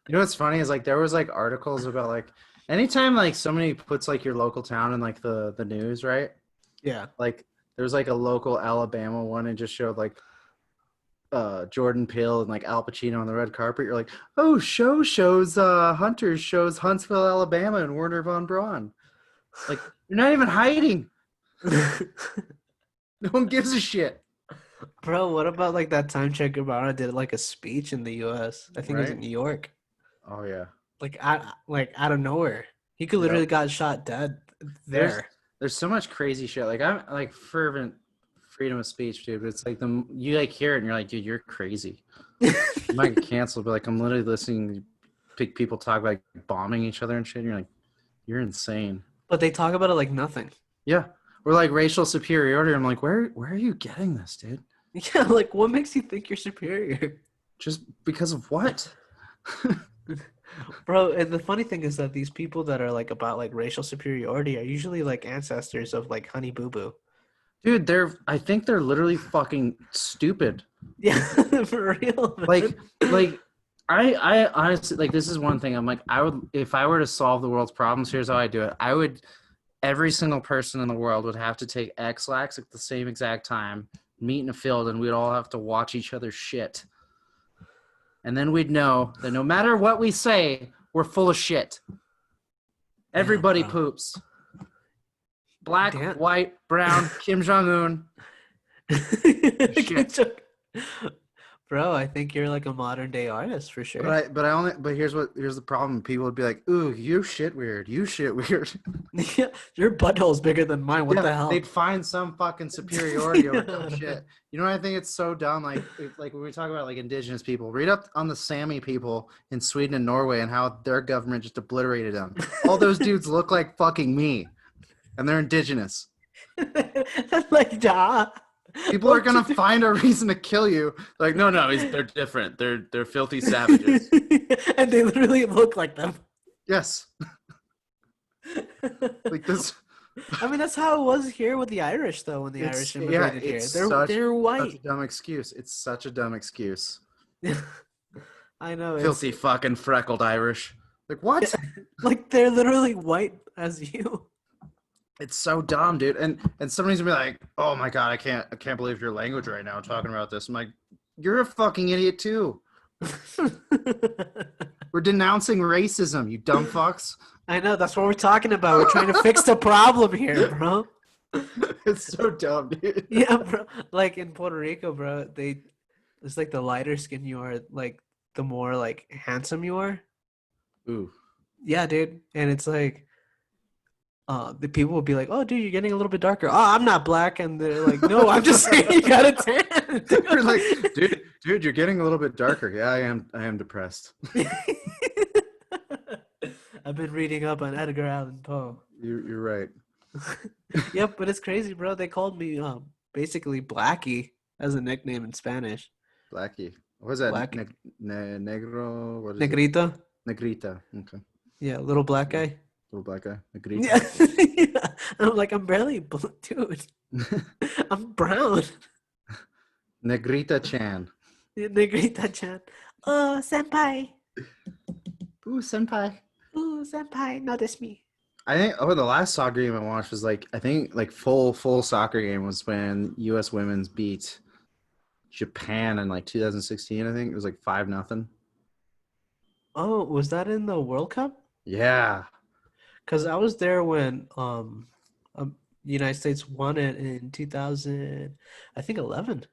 know what's funny is like there was like articles about like anytime like somebody puts like your local town in like the news, right? yeah. Like there's like a local Alabama one and just showed like Jordan Peele and like Al Pacino on the red carpet. You're like, oh, shows Hunters shows Huntsville, Alabama, and Werner von Braun. Like you're not even hiding. No one gives a shit. Bro, what about like that time Che Guevara did like a speech in the US? I think it was in Right? New York. Oh yeah. Like out of nowhere. He could Yep. literally got shot dead There's there. there's so much crazy shit. Like I'm like fervent freedom of speech, dude. But it's like you like hear it and you're like, dude, you're crazy. You might get canceled, but like I'm literally listening to people talk about like, bombing each other and shit. And you're like, you're insane. But they talk about it like nothing. Yeah. Or like racial superiority. I'm like, where are you getting this, dude? Yeah, like what makes you think you're superior? Just because of what? Bro, and the funny thing is that these people that are like about like racial superiority are usually like ancestors of like Honey Boo Boo. Dude, I think they're literally fucking stupid. Yeah, for real, Like, man. like I honestly like this is one thing I'm like I would if I were to solve the world's problems, here's how I do it. I would every single person in the world would have to take X-Lax at the same exact time, meet in a field, and we'd all have to watch each other shit. And then we'd know that no matter what we say, we're full of shit. Everybody Damn, bro. poops. Black, Damn. white, brown, Kim Jong-un. Shit. Bro, I think you're like a modern day artist for sure. But here's the problem. People would be like, ooh, you shit weird. You shit weird. Yeah, your butthole's bigger than mine. What Yeah, the hell? they'd find some fucking superiority over dumb shit. You know what I think it's so dumb? Like when we talk about like indigenous people, read up on the Sami people in Sweden and Norway and how their government just obliterated them. All those dudes look like fucking me, and they're indigenous. Like, duh. People are gonna find a reason to kill you. Like, no, they're different. They're filthy savages. And they literally look like them. Yes. Like this. I mean, that's how it was here with the Irish, though, when the Irish immigrated here. They're white. Such a dumb excuse. It's such a dumb excuse. I know. Filthy fucking freckled Irish. Like what? Like they're literally white as you. It's so dumb, dude. And somebody's gonna be like, "Oh my god, I can't believe your language right now talking about this." I'm like, "You're a fucking idiot too." We're denouncing racism, you dumb fucks. I know, that's what we're talking about. We're trying to fix the problem here, bro. It's so dumb, dude. Yeah, bro. Like in Puerto Rico, bro, it's like the lighter skin you are, like the more like handsome you are. Ooh. Yeah, dude. And it's like the people will be like, "Oh, dude, you're getting a little bit darker." "Oh, I'm not black." And they're like, "No, I'm just saying you got a tan." You're like, dude, you're getting a little bit darker. Yeah, I am depressed. I've been reading up on Edgar Allan Poe. You're right. Yep, but it's crazy, bro. They called me basically Blackie as a nickname in Spanish. Blackie. What is that? Blackie. Negro? What is Negrito? it? Negrita. Okay. Yeah, little black guy. Little black guy. Negrita. Yeah. Yeah. I'm like, I'm barely blue, dude. I'm brown. Negrita Chan. Negrita-chan. Oh, senpai. Ooh, senpai. Ooh, senpai, notice me. I think the last soccer game I watched was like full soccer game was when U.S. women's beat Japan in like 2016. I think it was like 5-0. Oh, was that in the World Cup? Yeah. Because I was there when the United States won it in 2000, I think 11.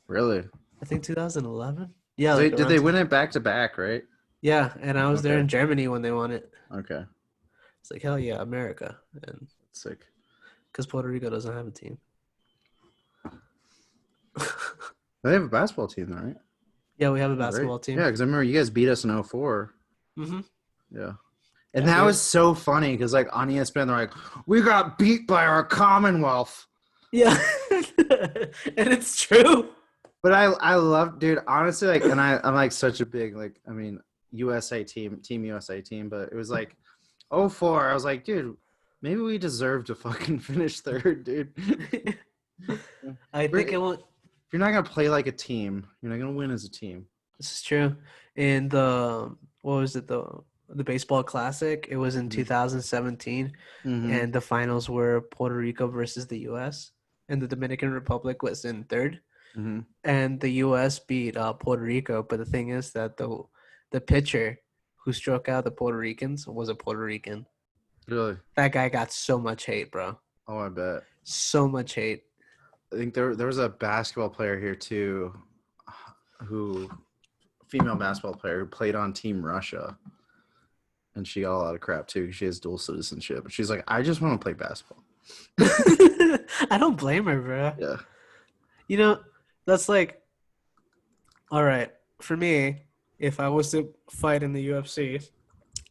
Really? I think 2011. Yeah. Did Like they win it back to back, right? Yeah, and I was there Okay. in Germany when they won it. Okay. It's like, hell yeah, America. And Sick. because Puerto Rico doesn't have a team. They have a basketball team, though, right? Yeah, we have a basketball team. Yeah, because I remember you guys beat us in 2004. Mm-hmm. Yeah. And Yeah, that was so funny because, like, on ESPN, they're like, we got beat by our Commonwealth. Yeah. And it's true. But I love, dude. Honestly, like, and I'm like such a big like. I mean, USA team USA team. But it was like, 04. I was like, dude, maybe we deserve to fucking finish third, dude. I think it If won't. you're not gonna play like a team, you're not gonna win as a team. This is true. In the what was it the baseball classic? It was in 2017, Mm-hmm. and the finals were Puerto Rico versus the U.S. and the Dominican Republic was in third, Mm-hmm. and the U.S. beat Puerto Rico. But the thing is that the pitcher who struck out the Puerto Ricans was a Puerto Rican. Really? That guy got so much hate, bro. Oh, I bet. So much hate. I think there was a basketball player here too, who female basketball player who played on Team Russia, and she got a lot of crap too. She has dual citizenship, but she's like, I just want to play basketball. I don't blame her, bro. Yeah. You know, that's like, all right, for me, if I was to fight in the UFC,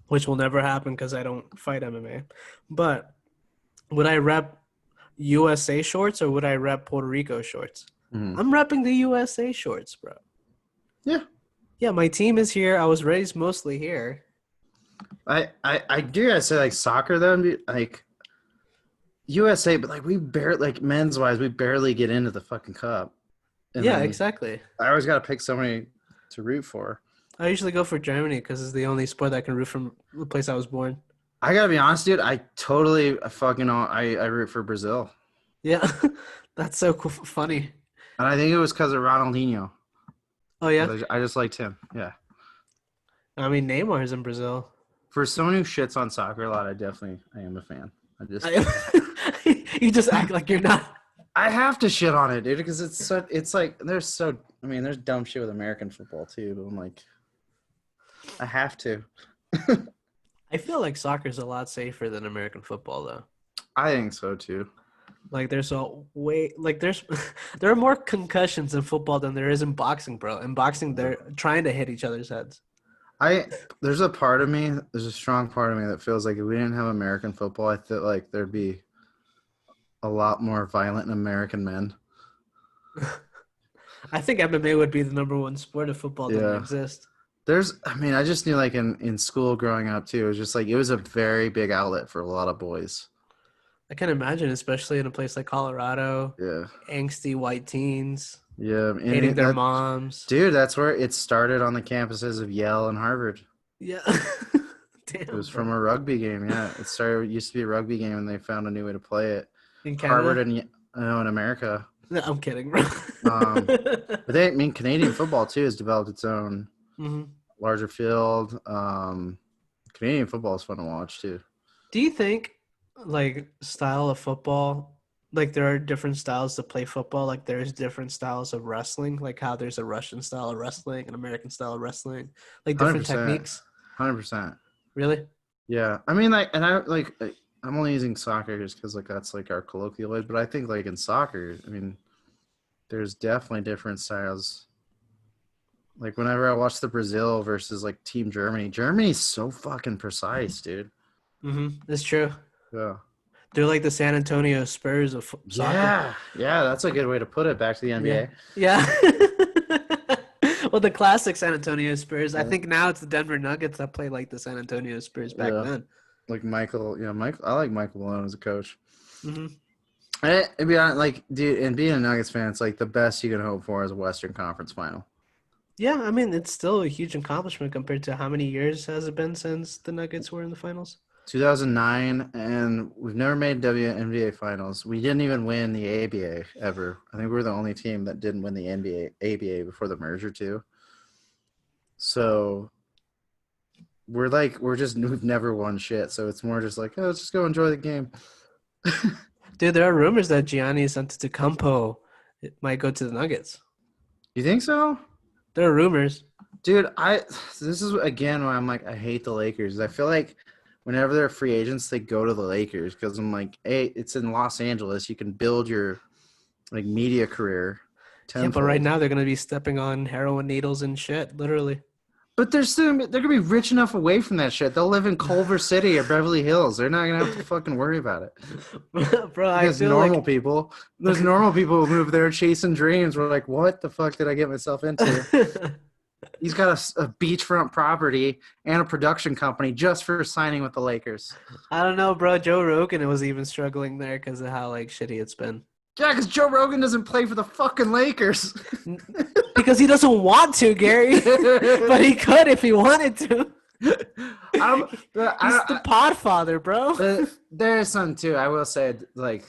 which will never happen because I don't fight MMA, but would I rep USA shorts or would I rep Puerto Rico shorts? Mm-hmm. I'm repping the USA shorts, bro. Yeah. Yeah, my team is here. I was raised mostly here. I do gotta say, like, soccer though, like USA, but like we barely, like, men's wise, we barely get into the fucking cup. And Yeah, then exactly. I always gotta pick somebody to root for. I usually go for Germany because it's the only sport that I can root from the place I was born. I gotta be honest, dude. I totally fucking I root for Brazil, Yeah, that's so cool, funny. and I think it was because of Ronaldinho. Oh yeah, I just liked him. Yeah. I mean Neymar's in Brazil. For someone who shits on soccer a lot, I am a fan. You just act like you're not. I have to shit on it, dude, because it's like I mean, there's dumb shit with American football too, but I'm like, I have to. I feel like soccer's a lot safer than American football though. I think so too. Like there's there are more concussions in football than there is in boxing, bro. In boxing, they're trying to hit each other's heads. There's a strong part of me that feels like if we didn't have American football, I feel like there'd be a lot more violent American men. I think MMA would be the number one sport if football didn't exist. I just knew, like, in school growing up too, it was just like it was a very big outlet for a lot of boys. I can imagine, especially in a place like Colorado. Yeah. Angsty white teens. Yeah. Hating their moms. Dude, that's where it started, on the campuses of Yale and Harvard. Yeah. Damn, it was from a rugby game. Yeah. It used to be a rugby game, and they found a new way to play it. In Canada? Harvard and in America. No, I'm kidding, bro. But Canadian football too has developed its own larger field. Canadian football is fun to watch too. Do you think, like, style of football, like there are different styles to play football? Like there's different styles of wrestling, like how there's a Russian style of wrestling, an American style of wrestling, like different 100%, techniques? 100%. Really? Yeah. I mean, like, and I'm only using soccer just because, like, that's like our colloquial word, but I think, like, in soccer, I mean, there's definitely different styles. Like, whenever I watch the Brazil versus, like, Team Germany's so fucking precise, dude. It's true. Yeah. They're like the San Antonio Spurs of soccer. Yeah, that's a good way to put it. Back to the NBA. Yeah. Well, the classic San Antonio Spurs. I think now it's the Denver Nuggets that play like the San Antonio Spurs back then. Like Michael. I like Michael Malone as a coach. Mm-hmm. And be honest, like, dude, and being a Nuggets fan, it's like the best you can hope for is a Western Conference final. Yeah, I mean, it's still a huge accomplishment compared to how many years has it been since the Nuggets were in the finals? 2009, and we've never made WNBA finals. We didn't even win the ABA ever. I think we were the only team that didn't win the ABA before the merger too. So we've never won shit. So it's more just like, oh, let's just go enjoy the game. Dude, there are rumors that Gianni Antetokounmpo might go to the Nuggets. You think so? There are rumors. Dude, this is again why I'm like, I hate the Lakers. I feel like whenever they're free agents, they go to the Lakers because I'm like, hey, it's in Los Angeles. You can build your, like, media career. Yeah, but right now they're going to be stepping on heroin needles and shit, literally. But they're gonna be rich enough away from that shit. They'll live in Culver City or Beverly Hills. They're not gonna have to fucking worry about it. Bro, I Because feel like there's normal people who move there chasing dreams. We're like, what the fuck did I get myself into? He's got a beachfront property and a production company just for signing with the Lakers. I don't know, bro. Joe Rogan was even struggling there because of how like shitty it's been. Yeah, because Joe Rogan doesn't play for the fucking Lakers. Because he doesn't want to, Gary. But he could if he wanted to. He's the podfather, bro. There's some too. I will say, like,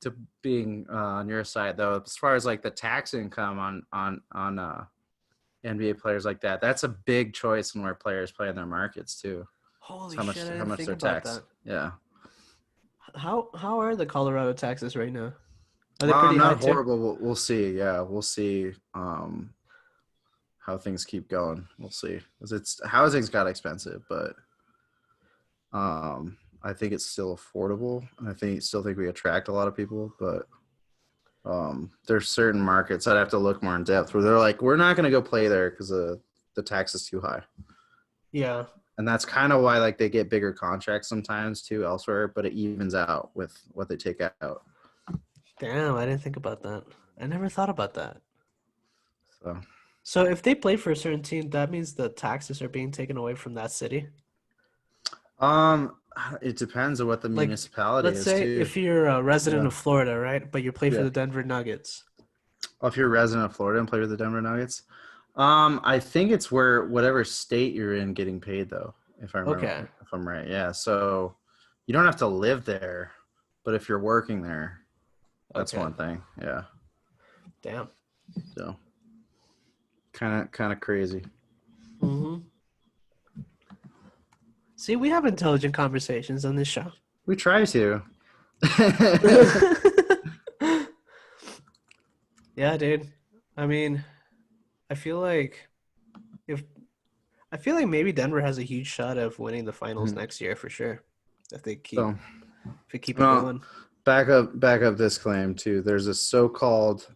to being on your side though, as far as like the tax income on NBA players like that, that's a big choice in where players play in their markets too. Holy how shit! I how didn't much think they're about taxed. that. Yeah. How are the Colorado taxes right now? Are they Well, pretty high not too? horrible. We'll see. Yeah, we'll see. How things keep going. We'll see. 'Cause housing's got expensive, but I think it's still affordable, and still think we attract a lot of people. But there's certain markets I'd have to look more in depth where they're like, we're not going to go play there because the tax is too high. Yeah. And that's kind of why like they get bigger contracts sometimes too elsewhere, but it evens out with what they take out. Damn, I didn't think about that. I never thought about that. So So if they play for a certain team, that means the taxes are being taken away from that city. it depends on what the Like, municipality let's is say too. if you're a resident Yeah. of Florida, right? But you play for Yeah. the Denver Nuggets. If you're a resident of Florida and play with the Denver Nuggets, I think it's where whatever state you're in getting paid though, if I remember, Okay. if I'm right. Yeah. So you don't have to live there, but if you're working there, that's Okay. one thing. Yeah. Damn. So kind of crazy. Mm-hmm. See, we have intelligent conversations on this show. We try to. Yeah, dude. I mean, I feel like maybe Denver has a huge shot of winning the finals next year for sure. If they keep So, it going. back up this claim too. There's a so-called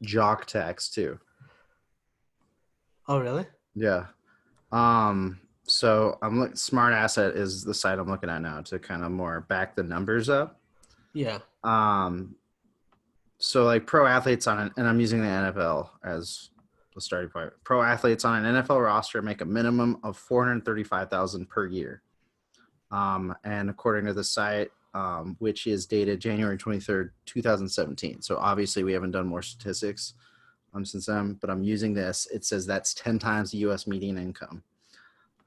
jock tax too. Oh, really? Yeah. So Smart Asset is the site I'm looking at now to kind of more back the numbers up. Yeah. So like pro athletes and I'm using the NFL as the starting point. Pro athletes on an NFL roster make a minimum of $435,000 per year. And according to the site, which is dated January 23rd, 2017. So obviously we haven't done more statistics since then, but I'm using this. It says that's 10 times the U.S. median income.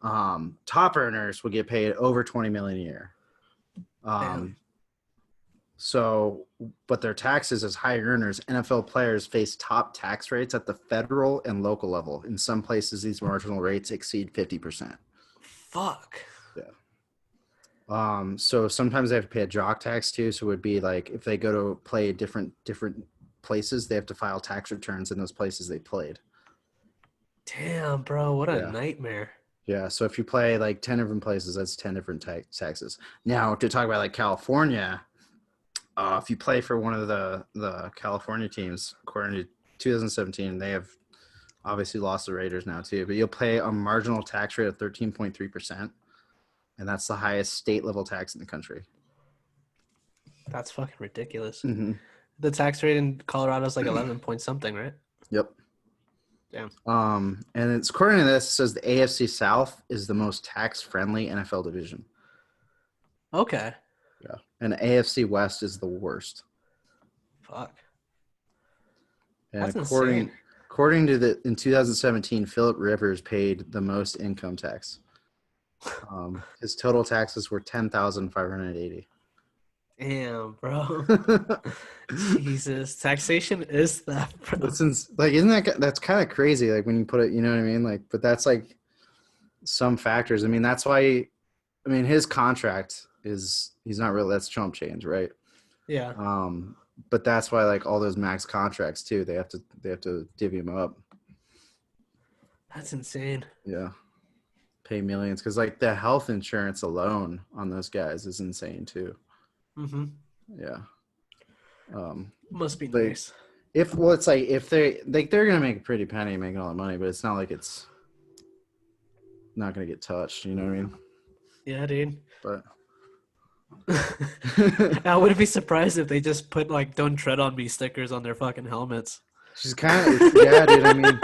Top earners will get paid over $20 million a year. But their taxes as high earners, NFL players face top tax rates at the federal and local level. In some places, these marginal rates exceed 50%. Fuck. Yeah. So sometimes they have to pay a jock tax too. So it would be like if they go to play different places, they have to file tax returns in those places they played. Damn, bro, what a nightmare. Yeah, so if you play like 10 different places, that's 10 different taxes. Now, to talk about like California, if you play for one of the California teams, according to 2017, they have obviously lost the Raiders now too, but you'll pay a marginal tax rate of 13.3%, and that's the highest state level tax in the country. That's fucking ridiculous. Mm-hmm. The tax rate in Colorado is like 11 point something, right? Yep. Damn. And it's according to this, it says the AFC South is the most tax-friendly NFL division. Okay. Yeah. And the AFC West is the worst. Fuck. And That's according to in 2017, Phillip Rivers paid the most income tax. His total taxes were $10,580. Damn, bro. Jesus, taxation is that, bro. That's kind of crazy? Like when you put it, you know what I mean? Like, but that's like some factors. I mean, that's why. I mean, his contract he's not really. That's chump change, right? Yeah. But that's why like all those max contracts too. They have to divvy them up. That's insane. Yeah. Pay millions because like the health insurance alone on those guys is insane too. Mm-hmm. Yeah. Must be nice. If they're gonna make a pretty penny making all the money, but it's not like it's not gonna get touched. You know what I mean? Yeah, dude. But I wouldn't be surprised if they just put like "Don't tread on me" stickers on their fucking helmets. she's kind of yeah, dude. I mean,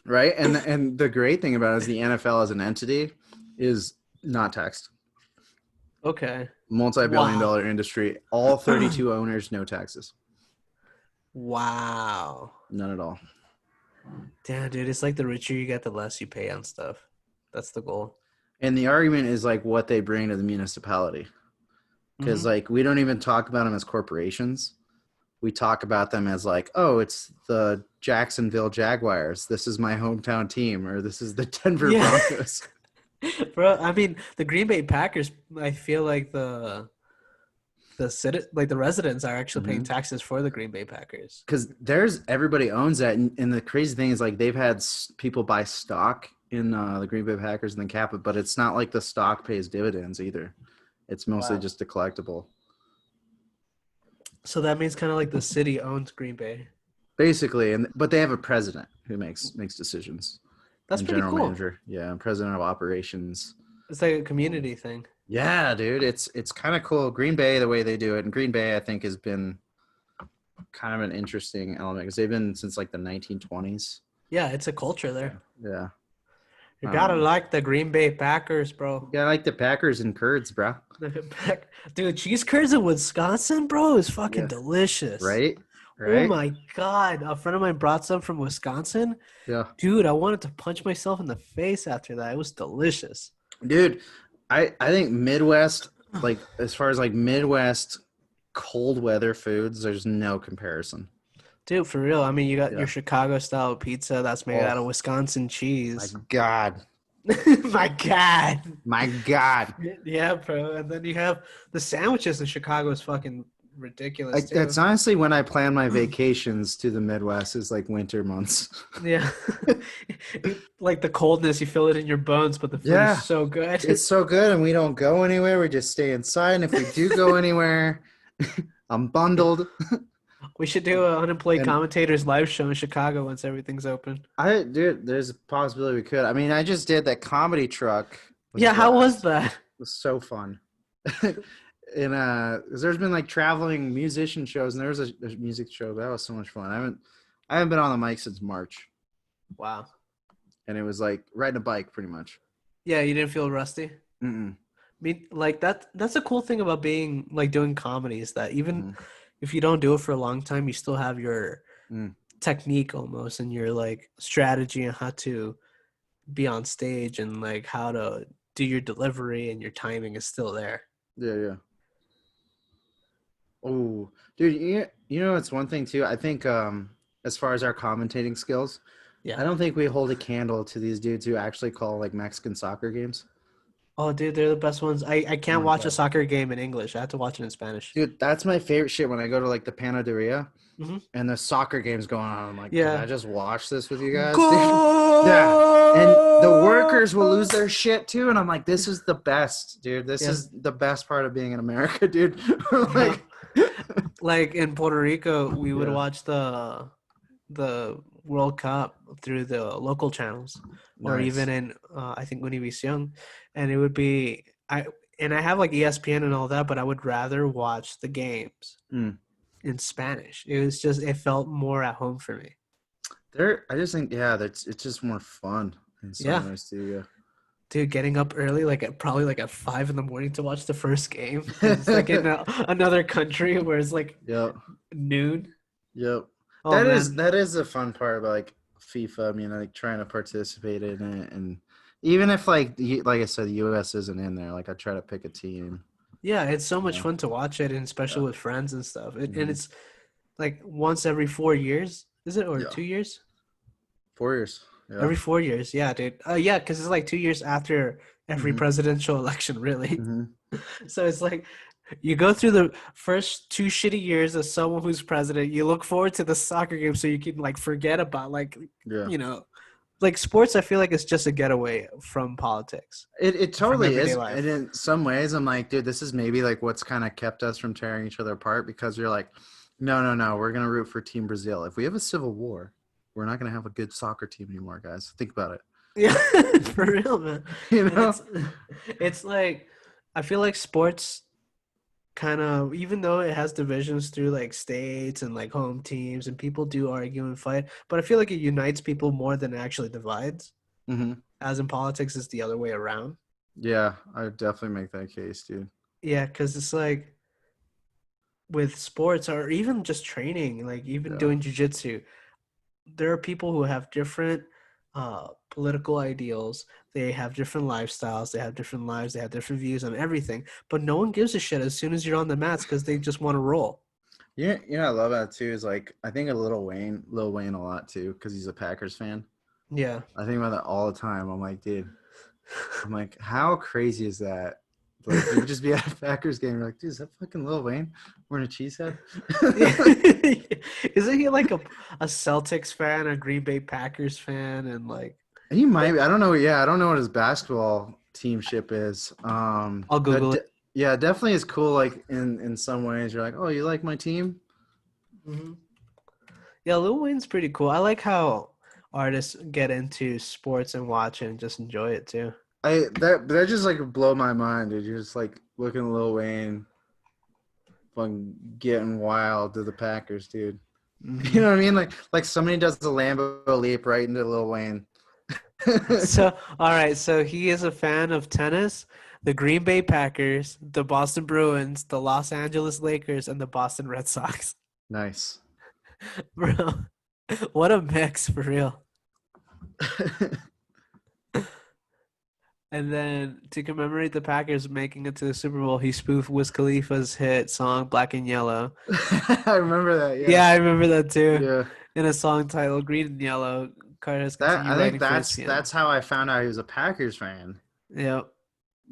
right? And the great thing about it is the NFL as an entity is not taxed. Okay. Multi-billion Wow. dollar industry. All 32 owners, no taxes. Wow. None at all. Damn, dude, it's like the richer you get, the less you pay on stuff. That's the goal. And the argument is like what they bring to the municipality. Because Hmm. like we don't even talk about them as corporations. We talk about them as like, oh, it's the Jacksonville Jaguars. This is my hometown team, or this is the Denver Yeah. Broncos. Bro, I mean, the Green Bay Packers, I feel like the residents are actually paying Mm-hmm. taxes for the Green Bay Packers. Because there's everybody owns that, and the crazy thing is like they've had people buy stock in the Green Bay Packers and the cap it, but it's not like the stock pays dividends either. It's mostly Wow. just a collectible. So that means kind of like the city owns Green Bay. Basically, but they have a president who makes decisions That's and pretty general cool. manager. Yeah, and president of operations. It's like a community thing. Yeah, dude, it's kind of cool. Green Bay, the way they do it, and Green Bay, I think, has been kind of an interesting element because they've been since like the 1920s. Yeah, it's a culture there. Yeah, You gotta like the Green Bay Packers, bro. yeah, I like the Packers and Kurds, bro. Dude, cheese curds in Wisconsin, bro, is fucking Yeah, delicious. right, Oh right. my God. A friend of mine brought some from Wisconsin. Yeah, Dude, I wanted to punch myself in the face after that. It was delicious. dude, I think Midwest, like as far as like Midwest cold weather foods, there's no comparison. Dude, for real. I mean, you got Yeah. your Chicago style pizza that's made out Oh of Wisconsin my cheese. God, My God. my God. Yeah, bro. And then you have the sandwiches in Chicago is fucking ridiculous too. That's honestly when I plan my vacations to the Midwest is like winter months. Yeah. Like the coldness, you feel it in your bones, but the food is Yeah, so good. it's so good, and we don't go anywhere. We just stay inside, and if we do go anywhere, I'm bundled. We should do a Unemployed And Commentators live show in Chicago once everything's open. dude, there's a possibility we could. I mean, I just did that comedy truck. It was a Yeah, how was blast. that? It was so fun. And 'cause there's been like traveling musician shows, and there was a music show. That was so much fun. I haven't been on the mic since March, Wow. and it was like riding a bike, pretty much. Yeah, you didn't feel rusty? I Mm-mm. mean, like that's a cool thing about being like doing comedy is that even Mhm. if you don't do it for a long time, you still have your Mm. technique almost and your like strategy on how to be on stage and like how to do your delivery and your timing is still there. Yeah, yeah. Oh, dude, you know it's one thing too. I think as far as our commentating skills, Yeah. I don't think we hold a candle to these dudes who actually call like Mexican soccer games. Oh, dude, they're the best ones. I Oh can't my watch a God. soccer game in English. I have to watch it in Spanish. Dude, that's my favorite shit when I go to like the Panaderia Hmm. and the soccer game's going on. I'm like, can I Yeah. just watch this with you guys, dude? Yeah. And the workers will lose Goal! their shit too. And I'm like, this is the best, dude. This Yeah. is the best part of being in America, dude. Yeah. Like, Like in Puerto Rico, we would yeah, watch the World Cup through the local channels, or even nice. in I think Univision, and it would be I have like ESPN and all that, but I would rather watch the games Mm. in Spanish. It felt more at home for me. I just think, yeah, that's it's just more fun in some Yeah, ways too. Yeah. dude, getting up early, like probably like at 5 in the morning to watch the first game because it's like in another country where it's like Yep. noon. Yep. Oh man, That is the fun part about like FIFA. I mean, like trying to participate in it, and even if like I said, the U.S. isn't in there, like I try to pick a team. yeah, it's so much Yeah. fun to watch it, and Yeah. especially with friends and stuff. And Mhm. it's like once every 4 years, is it, or Yeah. 2 years? 4 years. Yeah. Every 4 years, yeah, dude. Yeah, because it's like 2 years after every Hmm. presidential election, really. Hmm. So it's like you go through the first 2 shitty years as someone who's president. You look forward to the soccer game so you can like forget about like Yeah. you know like sports. I feel like it's just a getaway from politics, It from totally everyday is, and life. in some ways, I'm like, dude, this is maybe like what's kind of kept us from tearing each other apart because you're like, no, no, no, we're gonna root for Team Brazil. If we have a civil war, we're not gonna have a good soccer team anymore, guys. Think about it. Yeah, for real, man. You And know? it's like I feel like sports kind of, even though it has divisions through like states and like home teams and people do argue and fight, but I feel like it unites people more than it actually divides. Hmm. As in politics, it's the other way around. Yeah, I would definitely make that case, dude. Yeah, because it's like with sports or even just training, like even Yeah. doing jujitsu, there are people who have different political ideals. They have different lifestyles. They have different lives. They have different views on everything. But no one gives a shit as soon as you're on the mats because they just want to roll. Yeah, I love that too. Is like I think of Lil Wayne a lot too, because he's a Packers fan. Yeah. I think about that all the time. I'm like, dude, I'm like, how crazy is that? Like, you would just be at a Packers game, you're like, dude, is that fucking Lil Wayne wearing a cheesehead? Isn't he like a Celtics fan, a Green Bay Packers fan, and like He might be. I don't know. Yeah, I don't know what his basketball teamship is. I'll Google it. Yeah, definitely is cool. Like in some ways, you're like, oh, you like my team? Hmm. Yeah, Lil Wayne's pretty cool. I like how artists get into sports and watch it and just enjoy it too. That just like blow my mind, dude. You're just like looking at Lil Wayne, fucking getting wild to the Packers, dude. You Hmm. know what I mean? Like somebody does the Lambo leap right into Lil Wayne. So, all right, so he is a fan of tennis, the Green Bay Packers, the Boston Bruins, the Los Angeles Lakers, and the Boston Red Sox. Nice. Bro, what a mix for real. And then to commemorate the Packers making it to the Super Bowl, he spoofed Wiz Khalifa's hit song Black and Yellow. I remember that. Yeah. Yeah, I remember that too. Yeah. In a song titled Green and Yellow, Carter has That continued I think writing for his piano. that's how I found out he was a Packers fan. Yeah.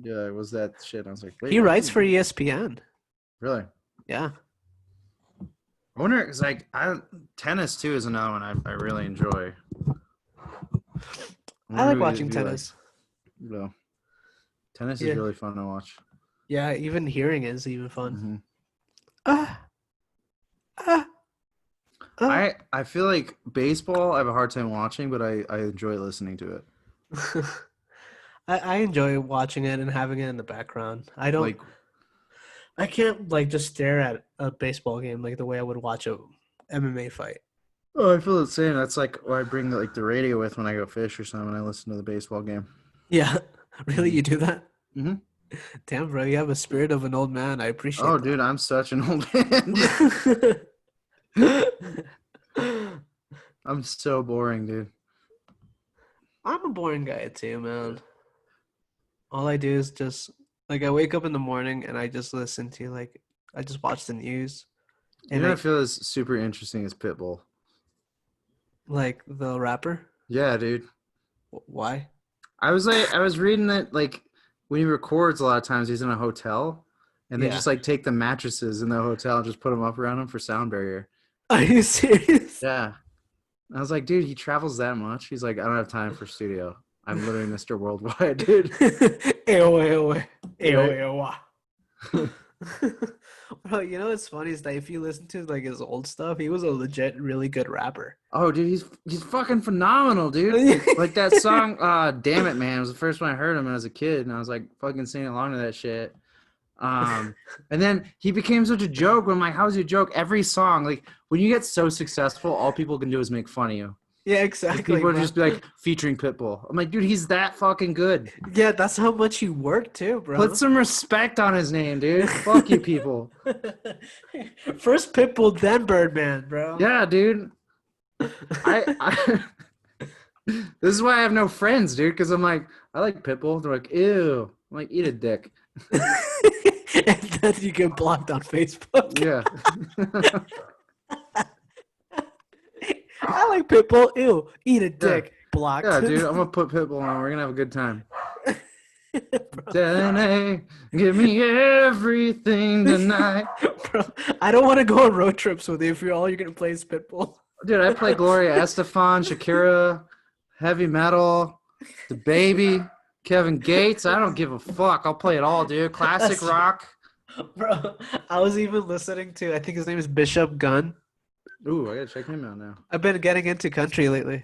Yeah, it was that shit. I was like, wait, He what writes is for he? ESPN. Really? Yeah. I wonder, cause like tennis too is another one I really enjoy. I like watching tennis. You know, tennis is Yeah. really fun to watch. Yeah, even hearing it is even fun. Hmm. Ah, ah, ah. I feel like baseball I have a hard time watching, but I enjoy listening to it. I enjoy watching it and having it in the background. Like, I can't like just stare at a baseball game like the way I would watch a MMA fight. oh, I feel the same. That's like why I bring the radio with when I go fish or something. I listen to the baseball game. Yeah. Really, you do that? Hmm. Damn, bro, you have a spirit of an old man. I appreciate Oh, that. dude, I'm such an old man. Dude. I'm so boring, dude. I'm a boring guy too, man. All I do is just like I wake up in the morning and I just listen to like I just watch the news You and know, I what I feel is super interesting is Pitbull. like the rapper. Yeah, dude. Why? I was reading that like when he records, a lot of times he's in a hotel, and they Yeah. just like take the mattresses in the hotel and just put them up around him for sound barrier. Are you serious? Yeah. I was like, dude, he travels that much. He's like, I don't have time for studio. I'm literally Mr. Worldwide, dude. Ew. Right? Bro, you know what's funny is that if you listen to like his old stuff, he was a legit really good rapper. Oh, dude, he's fucking phenomenal, dude. Like that song, "Damn It, Man," was the first one I heard him as a kid, and I was like fucking singing along to that shit. And then he became such a joke. I'm like, how's he a joke? Every song, like when you get so successful, all people can do is make fun of you. Yeah, Like, exactly. people are Bro. just be like featuring Pitbull. I'm like, dude, he's that fucking good. Yeah, that's how much he worked too, bro. Put some respect on his name, dude. Fuck you, people. First Pitbull, then Birdman, bro. Yeah, dude. I This is why I have no friends, dude. Because I'm like, I like Pitbull. They're like, ew. I'm like, eat a dick. And then you get blocked on Facebook. Yeah. I like Pitbull. Ew, eat a dick. Blocked. Yeah, dude. I'm gonna put Pitbull on. We're gonna have a good time. Bro. Danny, give me everything tonight. Bro, I don't want to go on road trips with you if you're gonna play is Pitbull. Dude, I play Gloria Estefan, Shakira, heavy metal, the baby, Kevin Gates. I don't give a fuck. I'll play it all, dude. Classic rock. Bro, I was even listening to I think his name is Bishop Gunn. Ooh, I gotta check him out now. I've been getting into country lately.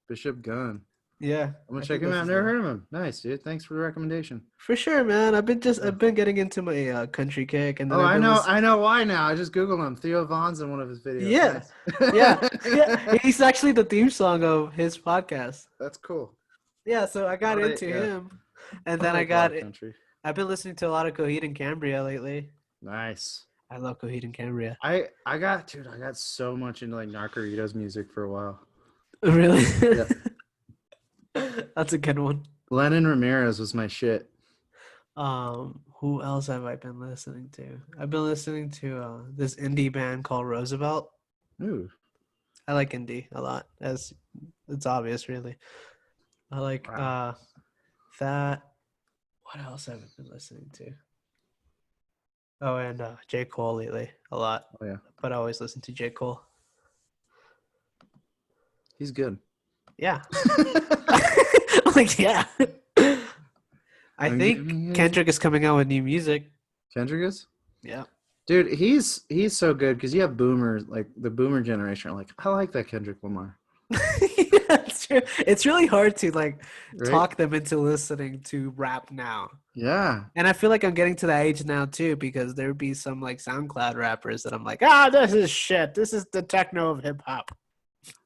Bishop Gunn. Yeah, I'm gonna I check think him that's out. his Never name. heard of him. Nice, dude. Thanks for the recommendation. For sure, man. Yeah. I've been getting into my country kick, and then Oh, I've been listening. I know why now. I just googled him. Theo Vaughn's in one of his videos. Yeah, Nice. yeah, yeah. He's actually the theme song of his podcast. That's cool. Yeah, so I got into Yeah, him, and I then like a lot of country. I've been listening to a lot of Coheed and Cambria lately. Nice. I love Coheed and Cambria. I got so much into like Narcoritos music for a while. Really? Yeah. That's a good one. Lennon Ramirez was my shit. Who else have I been listening to? I've been listening to this indie band called Roosevelt. Ooh. I like indie a lot, as it's obvious, really. I like Wow. that. What else have I been listening to? Oh, and J. Cole lately a lot. Oh yeah. But I always listen to J. Cole. He's good. Yeah. Like, yeah. I I'm think giving you Kendrick is coming out with new music. Kendrick is? Yeah. Dude, he's so good because you have boomers, like the boomer generation, are like, I like that Kendrick Lamar. Yeah, it's true. It's really hard to like Right? talk them into listening to rap now. Yeah. And I feel like I'm getting to that age now too, because there would be some like SoundCloud rappers that I'm like, this is shit. This is the techno of hip hop.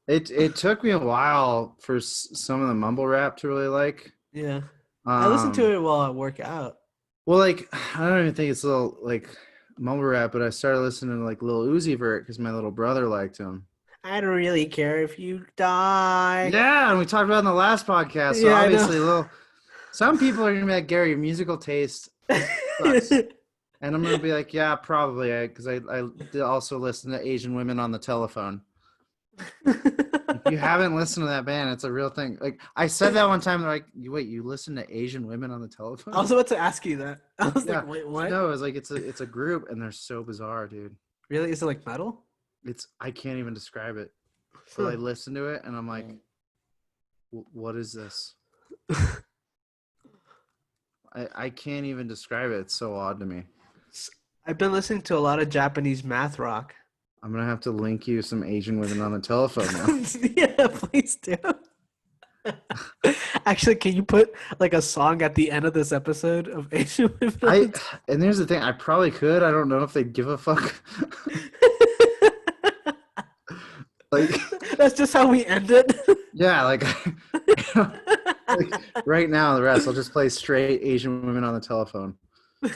It took me a while for some of the mumble rap to really like. Yeah. I listen to it while I work out. Well, like I don't even think it's a little like mumble rap, but I started listening to like Lil Uzi Vert because my little brother liked him. I don't really care if you die. Yeah, and we talked about it in the last podcast. So Yeah, I know. obviously, some people are gonna be like, Gary, your musical taste sucks. And I'm gonna be like, yeah, probably, because I did also listen to Asian Women on the Telephone. If you haven't listened to that band, it's a real thing. Like I said that one time, they're like, wait, you listen to Asian Women on the Telephone? I was about to ask you that. I was Yeah. like, wait, what? No, it's like it's a group, and they're so bizarre, dude. Really? Is it like metal? I can't even describe it. But I listen to it, and I'm like, what is this? I can't even describe it. It's so odd to me. I've been listening to a lot of Japanese math rock. I'm gonna have to link you some Asian Women on the Telephone now. Yeah, please do. Actually, can you put like a song at the end of this episode of Asian Women? And there's the thing, I probably could. I don't know if they'd give a fuck. Like that's just how we end it. Yeah, like right now, the rest I'll just play straight Asian Women on the Telephone. You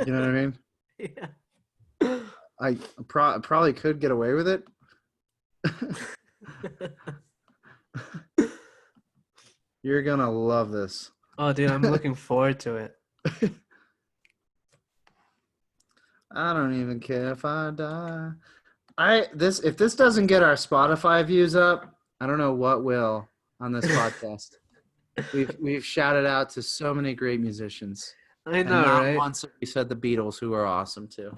know what I mean? Yeah. I probably could get away with it. You're gonna love this. Oh, dude, I'm looking forward to it. I don't even care if I die. If this doesn't get our Spotify views up, I don't know what will on this podcast. We've shouted out to so many great musicians. I know, and right? Once we said the Beatles, who are awesome too.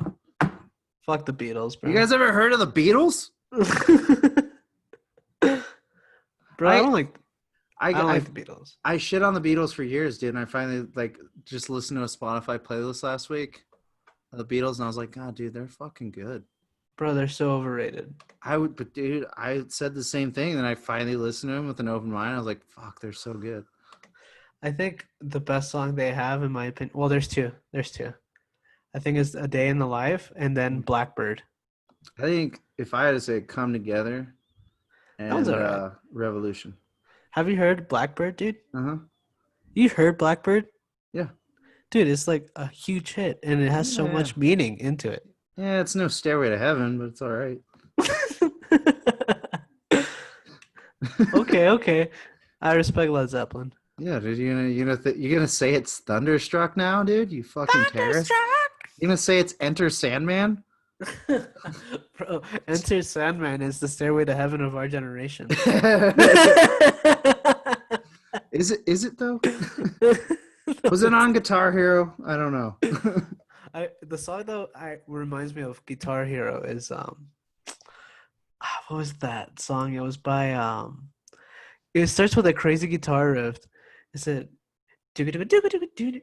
Fuck the Beatles, bro. You guys ever heard of the Beatles? Bro, I don't like the Beatles. I shit on the Beatles for years, dude, and I finally just listened to a Spotify playlist last week of the Beatles, and I was like, God, dude, they're fucking good. Bro, they're so overrated. But dude, I said the same thing, and I finally listened to them with an open mind. I was like, fuck, they're so good. I think the best song they have, in my opinion, well, there's two. I think it's A Day in the Life and then Blackbird. I think if I had to say Come Together and right. Revolution. Have you heard Blackbird, dude? Uh-huh. You heard Blackbird? Yeah. Dude, it's like a huge hit, and it has so much meaning into it. Yeah, it's no Stairway to Heaven, but it's all right. Okay. I respect Led Zeppelin. Yeah, dude, you gonna say it's Thunderstruck now, dude? You fucking terrorist. You gonna say it's Enter Sandman? Bro, Enter Sandman is the Stairway to Heaven of our generation. Is it though? Was it on Guitar Hero? I don't know. The song though reminds me of Guitar Hero is what was that song? It was by it starts with a crazy guitar riff. Is it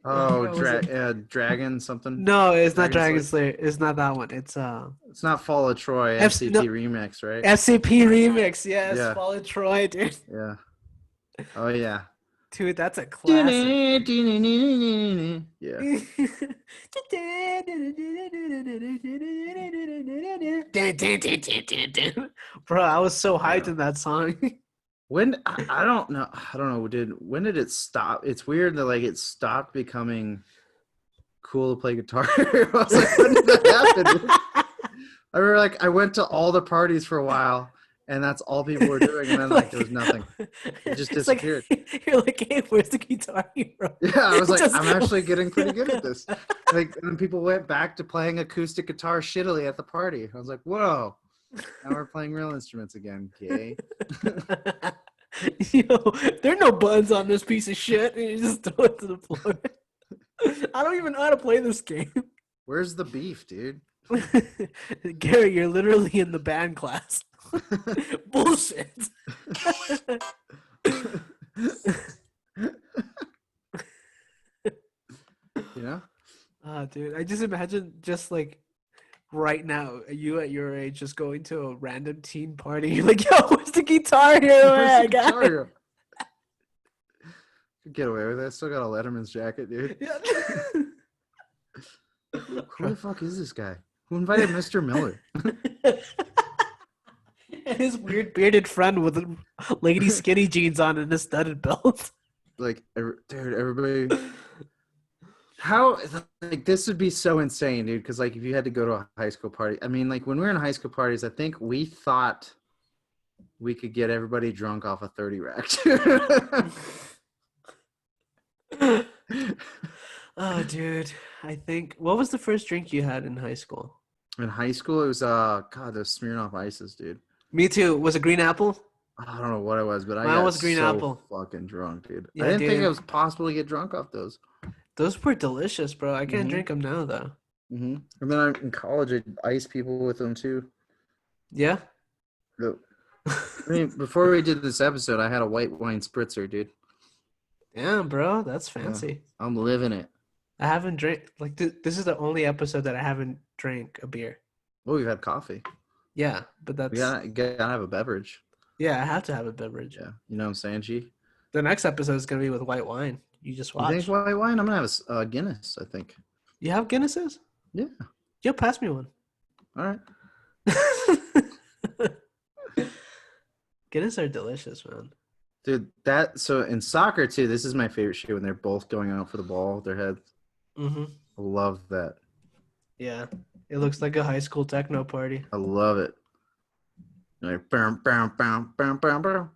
Oh, What was it? Dragon something. No, it's not Dragon Dragon Slayer. Slayer. It's not that one. It's It's not Fall of Troy. No, FCP remix, right? SCP remix. Yes, Yeah. Fallen Troy, dude. Yeah. Oh yeah. Dude, that's a classic. Yeah. Bro, I was so hyped Yeah. in that song. When I don't know, when did it stop? It's weird that like it stopped becoming cool to play guitar. I was like, when did that happen? I remember like I went to all the parties for a while, and that's all people were doing, and then like there was nothing. It just It's disappeared. like you're like, hey, where's the Guitar Hero? Yeah, I was like, Just- I'm actually getting pretty good at this. Like, and people went back to playing acoustic guitar shittily at the party. I was like, whoa, now we're playing real instruments again. Gay. Yo, there are no buttons on this piece of shit, and you just throw it to the floor. I don't even know how to play this game. Where's the beef, dude? Gary, you're literally in the band class. Bullshit. You know? Dude, I just imagine just like right now, you at your age just going to a random teen party. You're like, yo, where's the Guitar Hero? Where's the I got Guitar it. Hero? Get away with it. I still got a Letterman's jacket, dude. Yeah. Who the fuck is this guy? Who invited Mr. Miller? And his weird bearded friend with lady skinny jeans on and a studded belt. Like, dude, everybody. How, like, this would be so insane, dude, because, like, if you had to go to a high school party, I mean, like, when we were in high school parties, I think we thought we could get everybody drunk off a 30 rack. Oh, dude. I think, what was the first drink you had in high school? In high school, it was, God, those Smirnoff Ices, dude. Me too. Was it green apple? I don't know what it was, but I Mine got was green so apple. fucking drunk, dude. Yeah, I didn't think dude. it was possible to get drunk off those. Those were delicious, bro. I can't Mhm. drink them now, though. Mm-hmm. And then in college, I'd ice people with them, too. Yeah? I mean, before we did this episode, I had a white wine spritzer, dude. Damn, bro. That's Yeah, fancy. I'm living it. I haven't drank, like, this is the only episode that I haven't drank a beer. Oh, you had coffee. Yeah, but that's, You gotta have a beverage. yeah, I have to have a beverage. Yeah. You know what I'm saying, G? The next episode is going to be with white wine. You just You think watch. it's white wine? I'm gonna have a Guinness, I think. You have Guinnesses? Yeah. Yo, pass me one. All right. Guinness are delicious, man. Dude, so in soccer, too, this is my favorite shit when they're both going out for the ball with their heads. Mm-hmm. I love that. Yeah. It looks like a high school techno party. I love it. Like, bam, bam, bam, bam, bam, bam.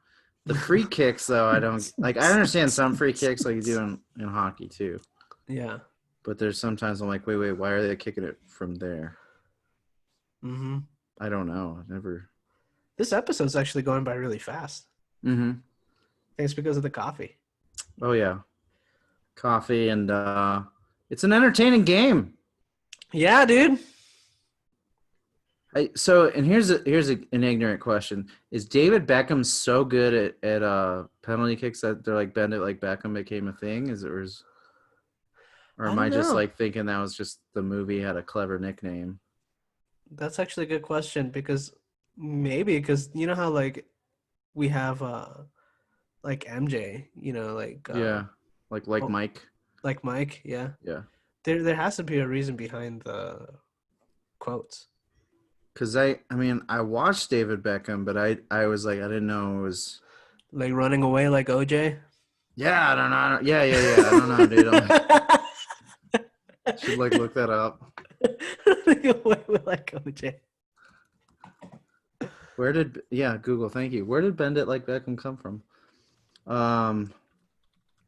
The free kicks, though, I don't like. I understand some free kicks like you do in hockey too, Yeah. but there's sometimes I'm like, wait, why are they kicking it from there? Mm-hmm. I don't know. I've never. This episode's actually going by really fast. Mm-hmm. I think it's because of the coffee. Oh yeah, coffee and it's an entertaining game. Yeah, dude. And here's an ignorant question: is David Beckham so good at penalty kicks that they're like bend it like Beckham became a thing? Or am I I don't just know. like thinking that was just the movie had a clever nickname? That's actually a good question because you know how like we have like MJ, you know, like Yeah, like Mike. like Mike, yeah. Yeah. There has to be a reason behind the quotes. Because I mean, I watched David Beckham, but I was like, I didn't know it was. Like running away like OJ. Yeah, I don't know. Yeah. I don't know, dude. I should like look that up. Running away with like OJ. Google, thank you. Where did Bend It Like Beckham come from? Oh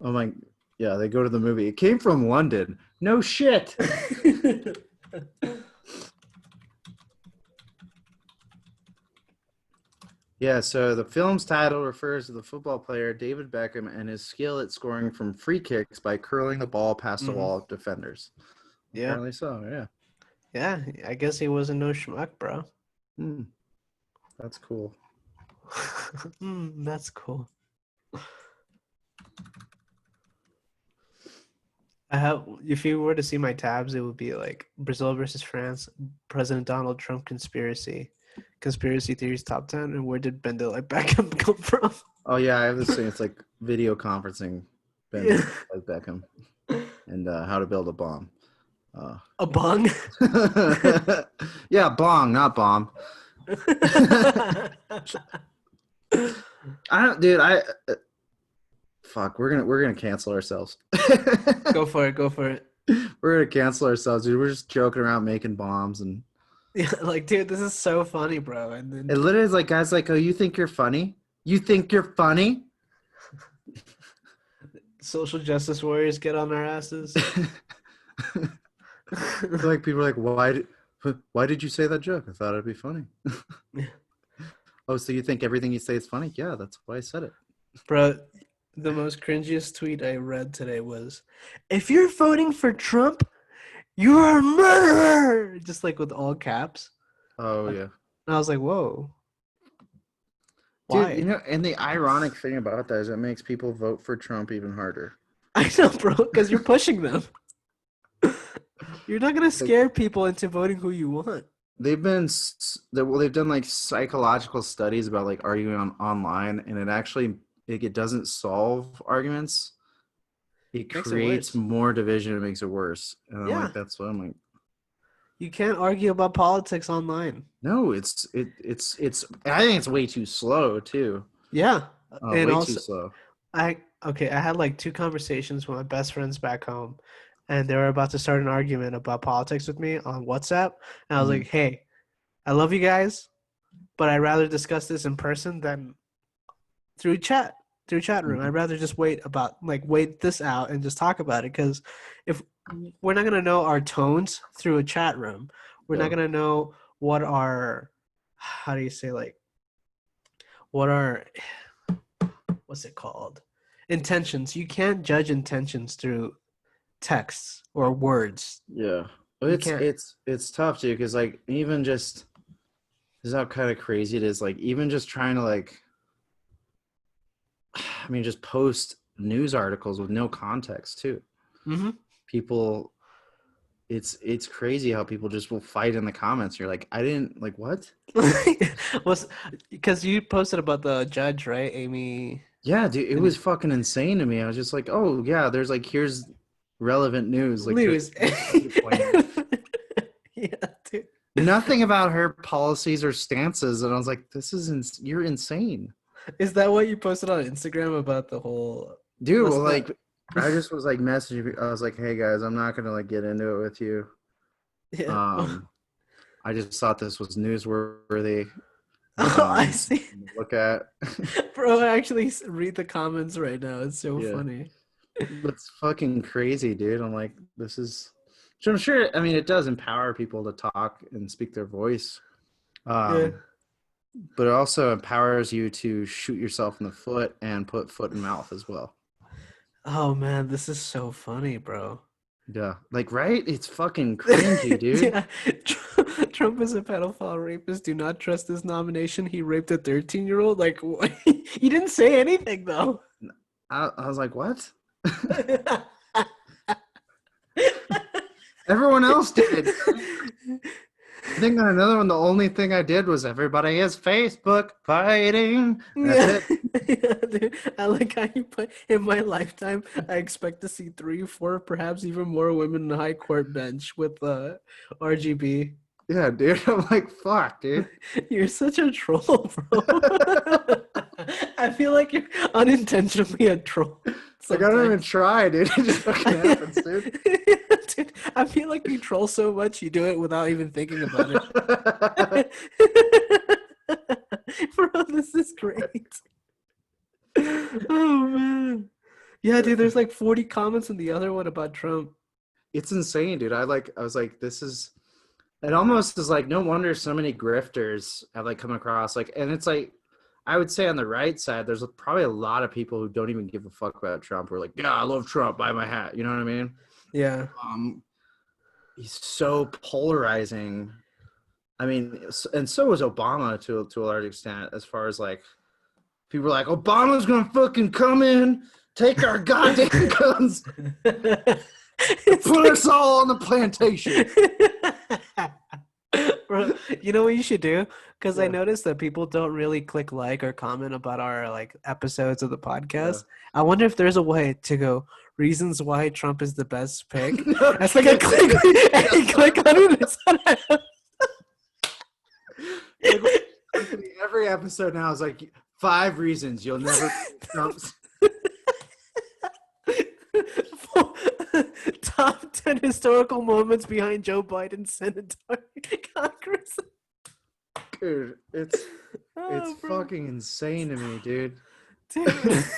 my, yeah, they go to the movie. It came from London. No shit. Yeah, so the film's title refers to the football player David Beckham and his skill at scoring from free kicks by curling the ball past the wall of defenders. Yeah. Apparently so, yeah. Yeah, I guess he wasn't no schmuck, bro. That's cool. That's cool. I have. If you were to see my tabs, it would be like Brazil versus France, President Donald Trump conspiracy theories top 10, and where did Bendel Beckham come from? Oh yeah, I have this thing. It's like video conferencing, Ben Yeah. like Beckham, and how to build a bomb. A bong. Yeah, bong, not bomb. I don't, dude. Fuck. We're gonna cancel ourselves. Go for it. Go for it. We're gonna cancel ourselves, dude. We're just joking around making bombs, and Yeah, like, dude, this is so funny, bro. And it then literally is like guys like, oh, you think you're funny? You think you're funny? social justice warriors get on our asses. Like people are like, why did you say that joke? I thought it'd be funny. Oh, so you think everything you say is funny? Yeah, that's why I said it. Bro, the most cringiest tweet I read today was, if you're voting for Trump, you're a murderer. Just like with all caps. Oh yeah. And I was like, whoa. Dude, Why? and the ironic thing about that is it makes people vote for Trump even harder. I know, bro, because you're pushing them. You're not going to scare people into voting who you want. They've done like psychological studies about like arguing online, and it doesn't solve arguments. It Makes it creates worse. more division. It makes it worse. And I'm Yeah. like, that's what I'm like. You can't argue about politics online. No, it's. I think it's way too slow too. Yeah. And Way too also, slow. I had like 2 conversations with my best friends back home, and they were about to start an argument about politics with me on WhatsApp. And I was like, hey, I love you guys, but I'd rather discuss this in person than through chat room. I'd rather just wait this out and just talk about it, because if we're not gonna know our tones through a chat room, we're not gonna know what our how do you say, like, what our what's it called, intentions. You can't judge intentions through texts or words. Yeah, You can't. it's tough too because like even just this is how kind of crazy it is. Like even just trying to like, I mean, just post news articles with no context too. Mm-hmm. People, it's crazy how people just will fight in the comments. You're like, I didn't like what? Was because you posted about the judge, right, Amy? Yeah, dude, it was fucking insane to me. I was just like, oh yeah, there's like here's relevant news. Like News. Yeah, dude. nothing about her policies or stances, and I was like, you're insane. Is that what you posted on Instagram about the whole? Dude, well, That... like, I just was like messaging. I was like, "Hey guys, I'm not gonna like get into it with you. Yeah. I just thought this was newsworthy. Oh, I see. Look at, Bro, I actually read the comments right now. It's so funny. It's fucking crazy, dude. I'm like, this is. So I'm sure. I mean, it does empower people to talk and speak their voice. Yeah. But it also empowers you to shoot yourself in the foot and put foot in mouth as well. Oh man, this is so funny, bro. Yeah, like right? It's fucking cringy, dude. Yeah. Trump is a pedophile rapist. Do not trust this nomination. He raped a 13-year-old. Like, he didn't say anything though. I was like, what? Everyone else did. I think on another one, the only thing I did was everybody is Facebook fighting. That's it. Yeah, dude. I like how you put, in my lifetime, I expect to see 3, 4, perhaps even more women in the high court bench with RGB. Yeah, dude. I'm like, fuck, dude. You're such a troll, bro. I feel like you're unintentionally a troll. Like, I don't even try, dude. It just fucking happens, dude. Dude, I feel like you troll so much you do it without even thinking about it. Bro, this is great. Oh man. Yeah, dude, there's like 40 comments in the other one about Trump. It's insane, dude. I was like, this is, it almost is like, no wonder so many grifters have like come across, like, and it's like, I would say on the right side, there's probably a lot of people who don't even give a fuck about Trump. Who are like, yeah, I love Trump, buy my hat. You know what I mean? Yeah. He's so polarizing. I mean, and so was Obama to a large extent, as far as like, people were like, Obama's gonna fucking come in, take our goddamn guns. It's Put like, us all on the plantation. bro, you know what you should do? Because I Yeah. noticed that people don't really click like or comment about our like episodes of the Yeah. podcast. I wonder if there's a way to go reasons why Trump is the best pick. No That's like a shit. click, and you click on it. It's on Like, every episode now is like 5 reasons you'll never pick Trump's. Top 10 historical moments behind Joe Biden's Senate Congress. Dude, it's Oh, bro. fucking insane to me, dude. Dude,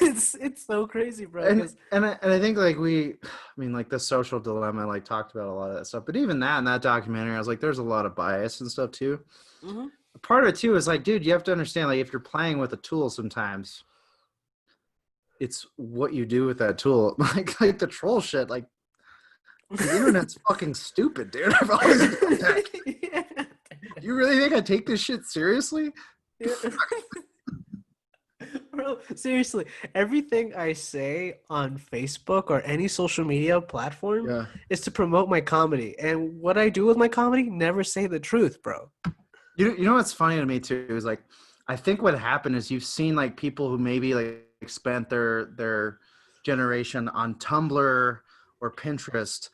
it's so crazy, bro. And 'Cause- I think like I mean, like the social dilemma, like talked about a lot of that stuff. But even that in that documentary, I was like, there's a lot of bias and stuff too. Mhm. Part of it too is like, dude, you have to understand, like, if you're playing with a tool, sometimes it's what you do with that tool. Like the troll shit. Like the internet's fucking stupid, dude. I've always known that. Yeah. You really think I take this shit seriously? Yeah. Bro, seriously, everything I say on Facebook or any social media platform Yeah. is to promote my comedy. And what I do with my comedy, never say the truth, bro. You know what's funny to me too is like, I think what happened is you've seen like people who maybe like spent their generation on Tumblr or Pinterest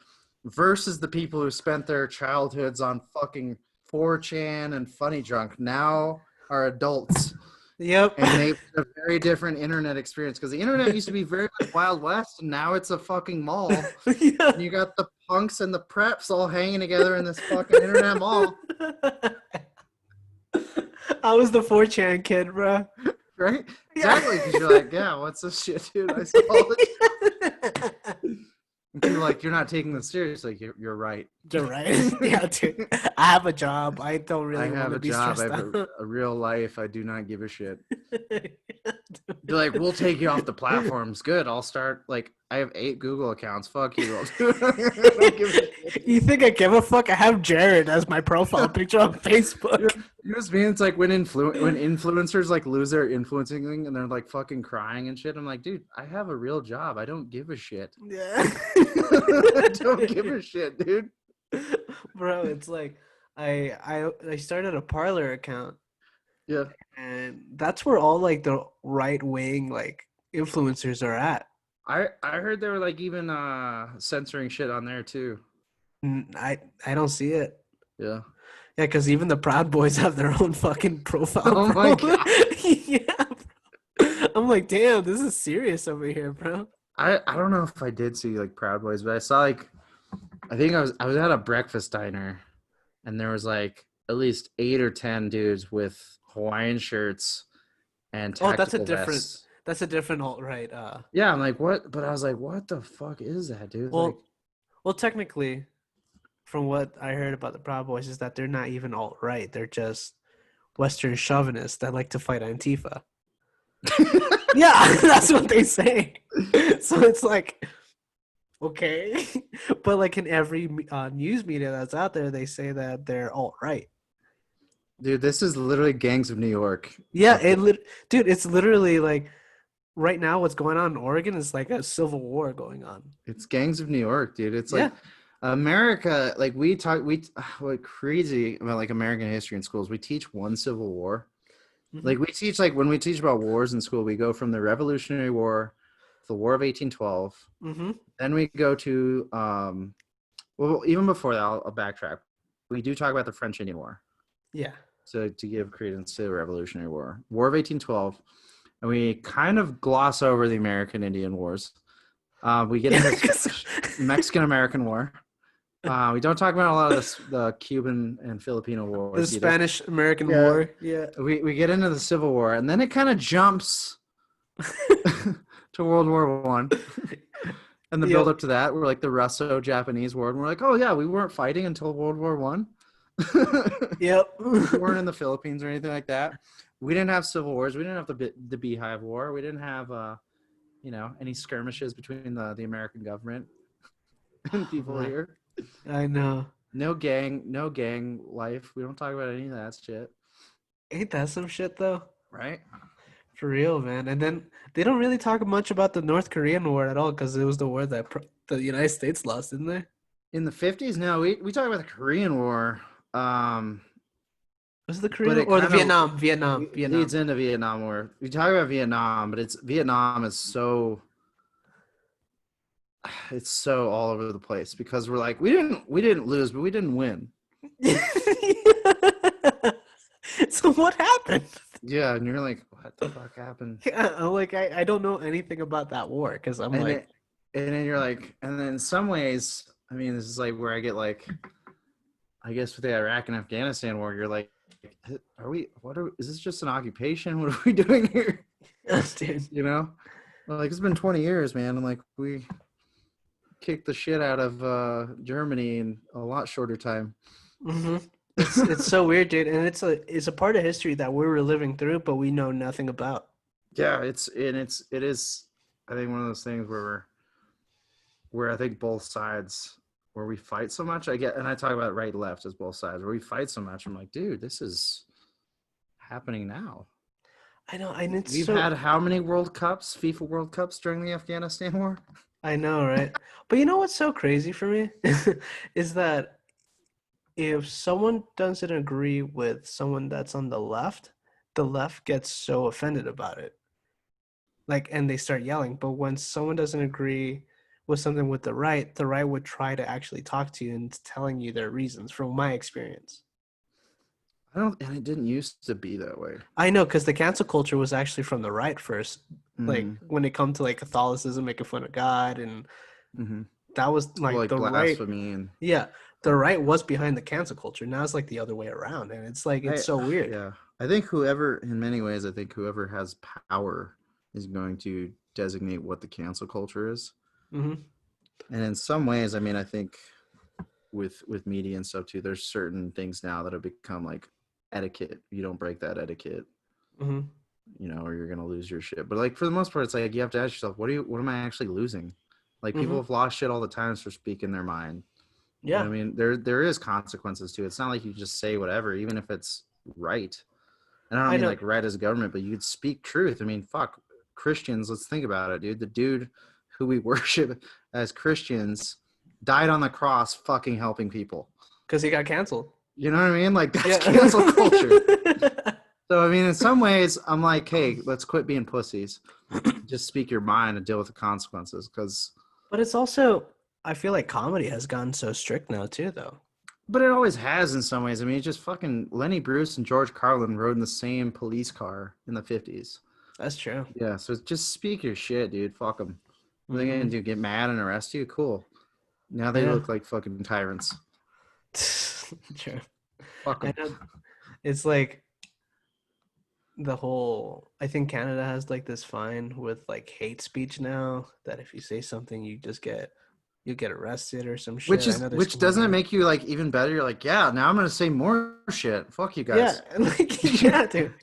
versus the people who spent their childhoods on fucking 4chan and Funny Drunk now are adults. Yep. And they've had a very different internet experience because the internet used to be very much Wild West, and now it's a fucking mall. Yeah. And you got the punks and the preps all hanging together in this fucking internet mall, I was the 4chan kid, bro. right? Yeah. Exactly, because you're like, yeah, what's this shit, dude? I saw it. And people are like, you're not taking this seriously. You're right. You're right. Yeah, dude. I have a job. I don't really I want have to a be job. I stressed have out. a real life. I do not give a shit. Dude. They're like, we'll take you off the platforms. Good. I'll start. Like, I have 8 Google accounts. Fuck you. I don't give a shit. You think I give a fuck? I have Jared as my profile picture on Facebook. You know what's mean? It's like when influencers like lose their influencing thing and they're like fucking crying and shit. I'm like, dude, I have a real job. I don't give a shit. Yeah. I don't give a shit, dude. Bro, it's like I started a Parlor account, Yeah. and that's where all like the right wing like influencers are at. I heard they were like even censoring shit on there too. I don't see it. Yeah. Yeah, because even the Proud Boys have their own fucking profile. Oh bro. my God. Yeah, bro. I'm like, damn, this is serious over here, bro. I don't know if I did see like Proud Boys, but I saw like I think I was at a breakfast diner and there was like at least 8 or 10 dudes with Hawaiian shirts and Oh, tactical vests. that's a different alt-right. Yeah, I'm like, what? But I was like, what the fuck is that, dude? Like, Well, technically, from what I heard about the Proud Boys is that they're not even alt-right. They're just Western chauvinists that like to fight Antifa. Yeah, that's what they say. So it's like, okay. But like in every news media that's out there, they say that they're alt-right. dude, this is literally Gangs of New York. Yeah, dude, it's literally like right now what's going on in Oregon is like a civil war going on. It's Gangs of New York, dude. It's Yeah. like America, like what crazy about like American history in schools. We teach one civil war. Mhm. Like we teach like when we teach about wars in school, we go from the Revolutionary War, the War of 1812. Mm-hmm. Then we go to well, even before that, I'll backtrack. We do talk about the French Indian War. Yeah. So to give credence to the Revolutionary War, War of 1812, and we kind of gloss over the American Indian Wars. We get into Mexican American War. We don't talk about a lot of the Cuban and Filipino wars. The Spanish American Yeah. War. Yeah. We get into the Civil War, and then it kind of jumps to World War One. And the Yep. build up to that, we're like the Russo-Japanese War, and we're like, oh yeah, we weren't fighting until World War One. Yep. We weren't in the Philippines or anything like that. We didn't have civil wars. We didn't have the Beehive War. We didn't have any skirmishes between the American government and people Wow. here. I know. No gang life. We don't talk about any of that shit. Ain't that some shit though? Right? For real, man. And then they don't really talk much about the North Korean war at all because it was the war that The United States lost, didn't they? In the 50s? No, we talk about the Korean War. Was it the But Korean it or the kind of Vietnam? leads into Vietnam War. We talk about Vietnam, but Vietnam is it's so all over the place because we're like we didn't lose, but we didn't win. So what happened? Yeah, and you're like, what the fuck happened? Yeah, I'm like I don't know anything about that war because I'm And like, it, and then you're like, and then in some ways, I mean, this is like where I get like, I guess with the Iraq and Afghanistan war, you're like, is this just an occupation? What are we doing here? dude. You know, like it's been 20 years, man. And like we kicked the shit out of Germany in a lot shorter time. Hmm. It's so weird, dude, and it's a part of history that we're reliving through, but we know nothing about. Yeah, it is. I think one of those things where I think both sides where we fight so much. And I talk about right left as both sides where we fight so much. I'm like, dude, this is happening now. I know, and it's We've so had how many World Cups, FIFA World Cups during the Afghanistan war? I know, right? But you know what's so crazy for me is that if someone doesn't agree with someone that's on the left gets so offended about it. Like, and they start yelling. But when someone doesn't agree with something with the right would try to actually talk to you and telling you their reasons from my experience. And it didn't used to be that way. I know, because the cancel culture was actually from the right first. Like, Mm-hmm. when it comes to like Catholicism, making fun of God, and Mm-hmm. that was like Like the right. blasphemy and Yeah, the right was behind the cancel culture. Now it's like the other way around, and it's like it's I so weird. yeah. I think whoever in many ways I think whoever has power is going to designate what the cancel culture is. Hmm. And in some ways, I mean, I think with media and stuff too, there's certain things now that have become like etiquette. You don't break that etiquette, Hmm. or you're gonna lose your shit. But like for the most part, it's like you have to ask yourself, what am I actually losing? Like people Hmm. have lost shit all the time for speaking their mind. Yeah, I mean, there is consequences to it. It's not like you just say whatever, even if it's right. And I don't I mean know. like right as government, but you'd speak truth. I mean, fuck Christians. Let's think about it, dude. The dude who we worship as Christians died on the cross, fucking helping people. Because he got canceled. You know what I mean? Like that's Yeah. cancel culture. So I mean, in some ways, I'm like, hey, let's quit being pussies. Just speak your mind and deal with the consequences. Because, But it's also, I feel like comedy has gotten so strict now too, though. but it always has in some ways. I mean, it's just fucking Lenny Bruce and George Carlin rode in the same police car in the 50s. That's true. Yeah, so just speak your shit, dude. Fuck them. What are they gonna Hmm. do? Get mad and arrest you? Cool. Now they Yeah. look like fucking tyrants. True. Fuck I them. know. It's like the whole. I think Canada has like this fine with like hate speech now. That if you say something, you get arrested or some shit. I know there's Which doesn't it Canadian. make you like even better? You're like, yeah, now I'm gonna say more shit. Fuck you Yeah, guys. like yeah, dude.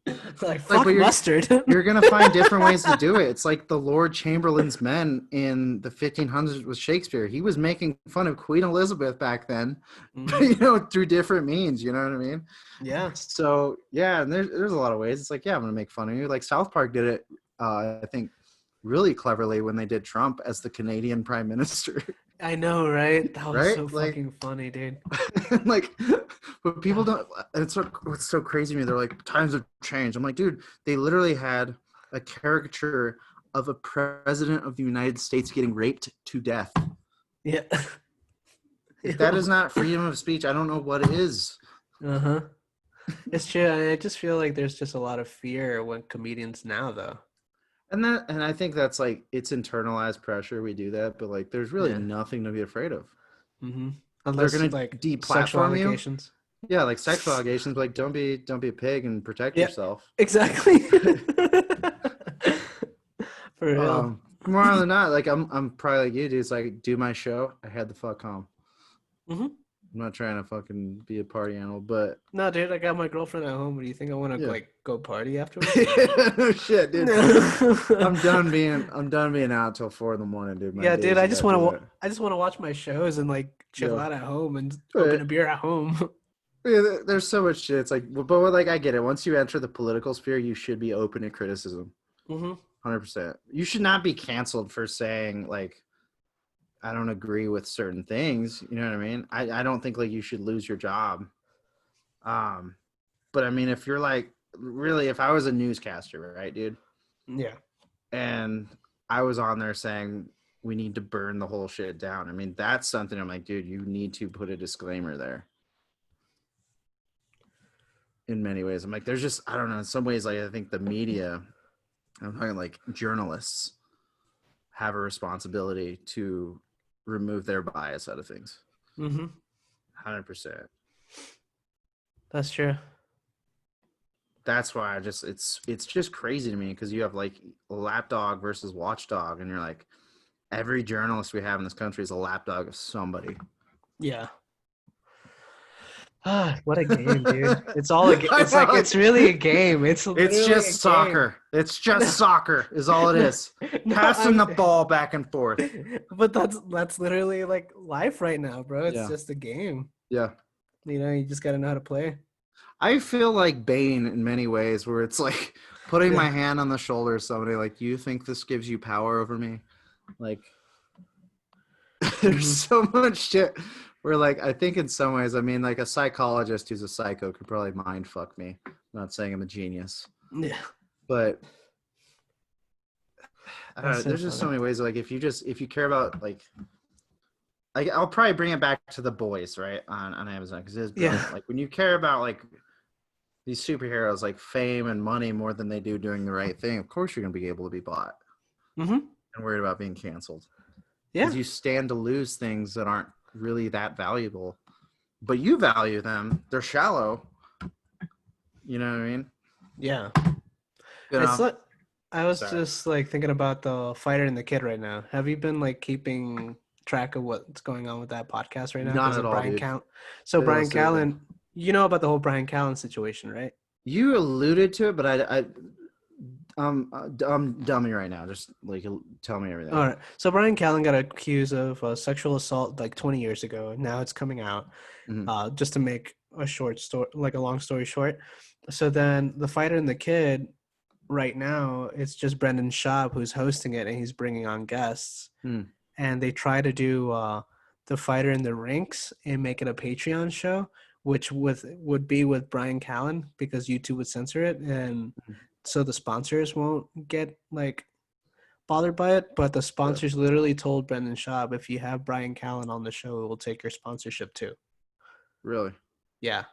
Like Like, fuck but mustard. you're gonna find different ways to do it. It's like the Lord Chamberlain's men in the 1500s with Shakespeare. He was making fun of Queen Elizabeth back then, but Hmm. through different means. You know what I mean? Yeah. So yeah, and there's a lot of ways. It's like, yeah, I'm gonna make fun of you. Like South Park did it, I think, really cleverly when they did Trump as the Canadian Prime Minister, I know, right? That was right? so Like, fucking funny, dude. like, but people don't. And what's so crazy to me. They're like, times have changed. I'm like, dude, they literally had a caricature of a president of the United States getting raped to death. Yeah. If that is not freedom of speech, I don't know what is. Uh-huh. It's true. I just feel like there's just a lot of fear when comedians now, though. And I think that's like it's internalized pressure. We do that, but like there's really Yeah. nothing to be afraid of. Mm-hmm. They're Unless gonna like sexual deplatform you. allegations. Yeah, like sexual allegations. Like don't be a pig and protect Yeah, yourself. exactly. For real. More often than not, like I'm probably like you, dude. It's like do my show. I had the fuck home. Mm-hmm. I'm not trying to fucking be a party animal, but No, dude, I got my girlfriend at home. Do you think I want to yeah. like go party afterwards? No shit, dude. No. I'm done being out till 4 a.m, dude. My Yeah, dude, days are after that. I just want to watch my shows and like chill Yeah. out at home and open But a beer at home. yeah, there's so much shit. It's like, but like I get it. Once you enter the political sphere, you should be open to criticism. Mm-hmm. 100%. You should not be canceled for saying like I don't agree with certain things. You know what I mean? I don't think like you should lose your job. But I mean, if you're like really, if I was a newscaster, right, dude, Yeah. and I was on there saying we need to burn the whole shit down. I mean, that's something I'm like, dude, you need to put a disclaimer there. In many ways, I'm like, there's just I don't know. In some ways, like I think the media, I'm talking like journalists, have a responsibility to remove their bias out of things. Mm-hmm. 100%. That's true. That's why it's just crazy to me because you have like lapdog versus watchdog, and you're like, every journalist we have in this country is a lapdog of somebody. Yeah. What a game, dude. It's all a game. I It's know, like, it's really a game. It's it's literally a just game. soccer. It's just soccer is all it No, is. no, Passing the ball back and forth. but that's literally like life right now, bro. It's Yeah. just a game. Yeah. You just gotta know how to play. I feel like Bane in many ways where it's like putting my Yeah. hand on the shoulder of somebody like, you think this gives you power over me? Like there's Mm-hmm. so much shit where like I think in some ways, I mean like a psychologist who's a psycho could probably mind fuck me. I'm not saying I'm a genius. Yeah. But I don't That's know, so there's just so funny. many ways like if you care about like I'll probably bring it back to The Boys, right? On Amazon because it's Yeah. brilliant. Like when you care about like these superheroes like fame and money more than they do doing the right thing, of course you're gonna be able to be bought Mm-hmm. and worried about being canceled. Because Yeah. you stand to lose things that aren't really that valuable, but you value them. They're shallow. You know what I mean? Yeah. You It's know. like I was Sorry. just like thinking about the fighter and the kid right now. Have you been like keeping track of what's going on with that podcast right now? Not Because at of all, Brian dude. Callen. So It'll Brian say that. Callen, you know about the whole Brian Callen situation, right? You alluded to it, but I'm dummy right now. Just like tell me everything. All right. So Brian Callen got accused of sexual assault like 20 years ago. Now it's coming out. Mm-hmm. Just to make a short story, like a long story short. So then the fighter and the kid, right now, it's just Brendan Schaub who's hosting it, and he's bringing on guests. Mm. And they try to do the fighter in the rinks and make it a Patreon show, which would be with Brian Callen because YouTube would censor it, and so the sponsors won't get like bothered by it. But the Yeah. sponsors literally told Brendan Schaub, if you have Brian Callen on the show, we'll take your sponsorship too. Really? Yeah.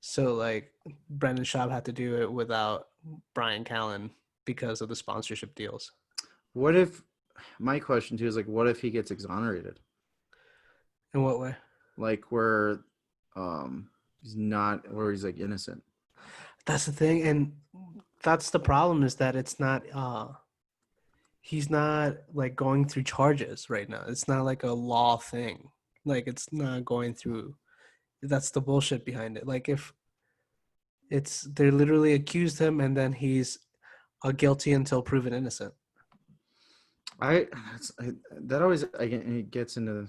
So like Brendan Schaub had to do it without Brian Callen because of the sponsorship deals. What if my question too is like, what if he gets exonerated? In what way? Like where he's not, where he's like innocent. That's the thing, and that's the problem is that it's not he's not like going through charges right now. It's not like a law thing. Like it's not going through. That's the bullshit behind it. Like if it's they literally accused him and then he's guilty until proven innocent. I, that always it gets into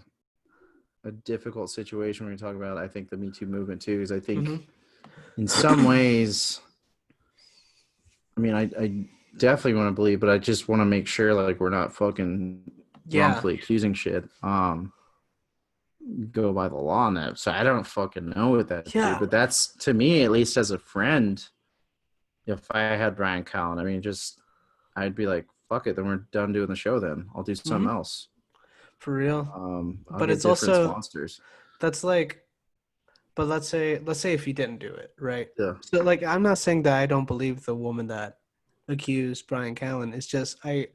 a difficult situation when you talk about I think the Me Too movement too, because I think Mm-hmm. in some ways, I mean, I definitely want to believe, but I just want to make sure like we're not fucking Yeah. wrongfully accusing shit. Go by the law on that. So I don't fucking know what that do, Yeah. but that's to me at least as a friend. If I had Brian Callen, I mean, just I'd be like, fuck it, then we're done doing the show. Then I'll do something Mm-hmm. else. For real. I'll But get it's different also sponsors. that's like but let's say if he didn't do it, right? Yeah. So like I'm not saying that I don't believe the woman that accused Brian Callen. It's just I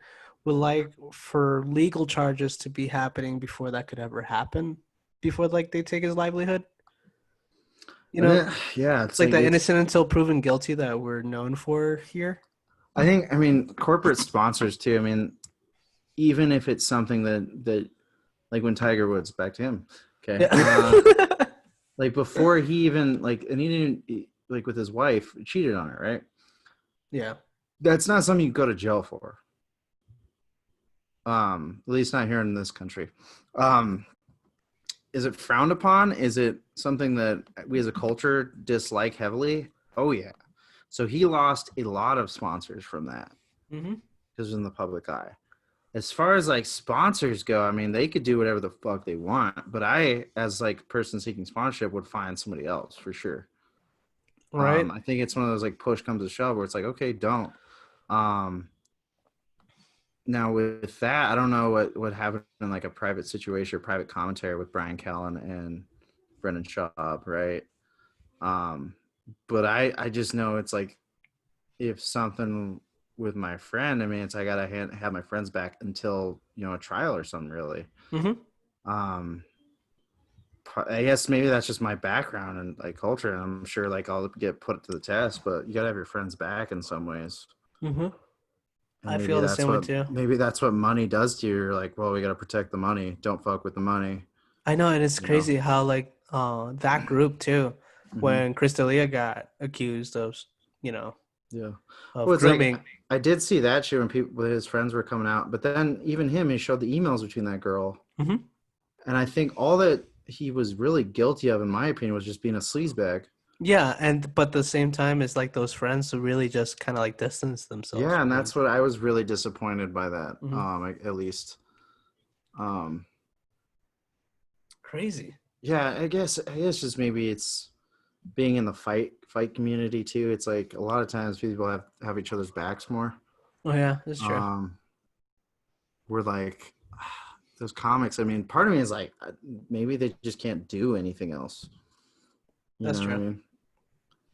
would like for legal charges to be happening before that could ever happen. Before like they take his livelihood. You And know, then, yeah, it's like like the it's. innocent until proven guilty that we're known for here. I think. I mean, corporate sponsors too. I mean, even if it's something that like when Tiger Woods, back to him. Okay. Yeah. Like before he even like, and he didn't like with his wife cheated on her, right? Yeah. That's not something you go to jail for. At least not here in this country. Um, is it frowned upon? Is it something that we as a culture dislike heavily? Oh yeah. So he lost a lot of sponsors from that Mm-hmm. because it was in the public eye. As far as like sponsors go, I mean, they could do whatever the fuck they want, but I, as like a person seeking sponsorship, would find somebody else for sure. Right? I think it's one of those like push comes to shove where it's like, okay, don't. Um, Now with that, I don't know what happened in like a private situation or private commentary with Brian Callen and Brendan Schaub, right? Um, but I just know it's like if something with my friend, I mean, it's I gotta have my friends back until a trial or something really. Mm-hmm. Um, I guess maybe that's just my background and like culture, and I'm sure like I'll get put to the test, but you gotta have your friends back in some ways. Mm-hmm. And I feel the same way too. maybe that's what money does to you. You're like, well, we got to protect the money. Don't fuck with the money. I know, and it's You know. crazy how like that group too, Hmm. when Crystalia got accused of, you know, Yeah. of Well, it's like grooming. I did see that shit when people, his friends were coming out, but then even him, he showed the emails between that girl, Mm-hmm. and I think all that he was really guilty of, in my opinion, was just being a sleazebag. Yeah, and but at the same time, it's like those friends who really just kind of like distance themselves Yeah, and from him. that's what I was really disappointed by that. Mm-hmm. At least. Um, Crazy. yeah, I guess just maybe it's being in the fight community too. It's like a lot of times people have each other's backs more. Oh yeah, that's true. um we're like those comics, I mean, part of me is like maybe they just can't do anything else, you That's know what I true. mean?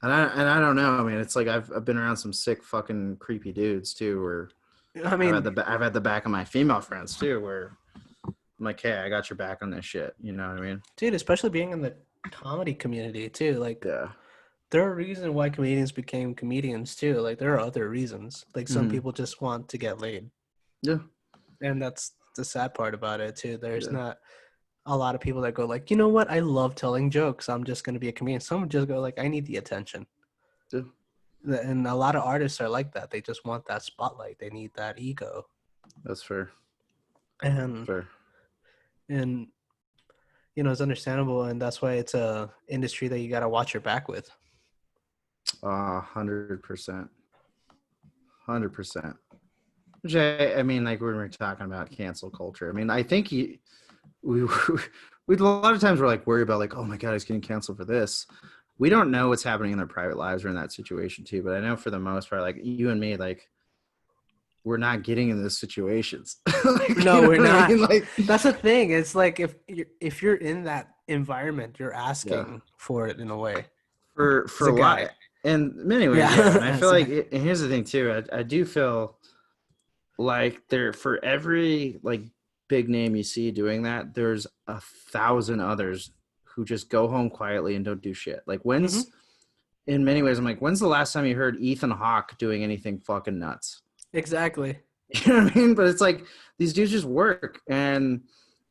And I don't know, I mean, it's like I've been around some sick fucking creepy dudes too, where I I've had mean, I've had the back of my female friends too, where I'm like, hey, I got your back on this shit, you know what I mean? dude, especially being in the comedy community too, like Yeah. there are reasons why comedians became comedians too. Like there are other reasons. Like some Hmm. people just want to get laid. Yeah. And that's the sad part about it too. There's Yeah. not a lot of people that go like, you know what? I love telling jokes. I'm just gonna be a comedian. Some just go like, I need the attention. Yeah. And a lot of artists are like that. They just want that spotlight. They need that ego. That's fair. That's And fair. and it's understandable, and that's why it's a industry that you got to watch your back with. 100%. 100%. Which I mean, like when we're talking about cancel culture, I mean, I think we we a lot of times we're like worried about like, oh my god, he's getting canceled for this. We don't know what's happening in their private lives or in that situation too. But I know for the most part, like you and me, like we're not getting in those situations. Like, you No, know we're what I not. mean? Like, That's the thing. It's like if you're in that environment, you're yeah, asking for it in a way. As for a a lot. guy. And in many ways, yeah. And Yeah. I feel As a like, guy. and here's the thing too. I do feel like there for every like big name you see doing that, there's 1,000 others who just go home quietly and don't do shit. Like Hmm. when's in many ways, I'm like, when's the last time you heard Ethan Hawke doing anything fucking nuts? Exactly. You know what I mean? But it's like these dudes just work, and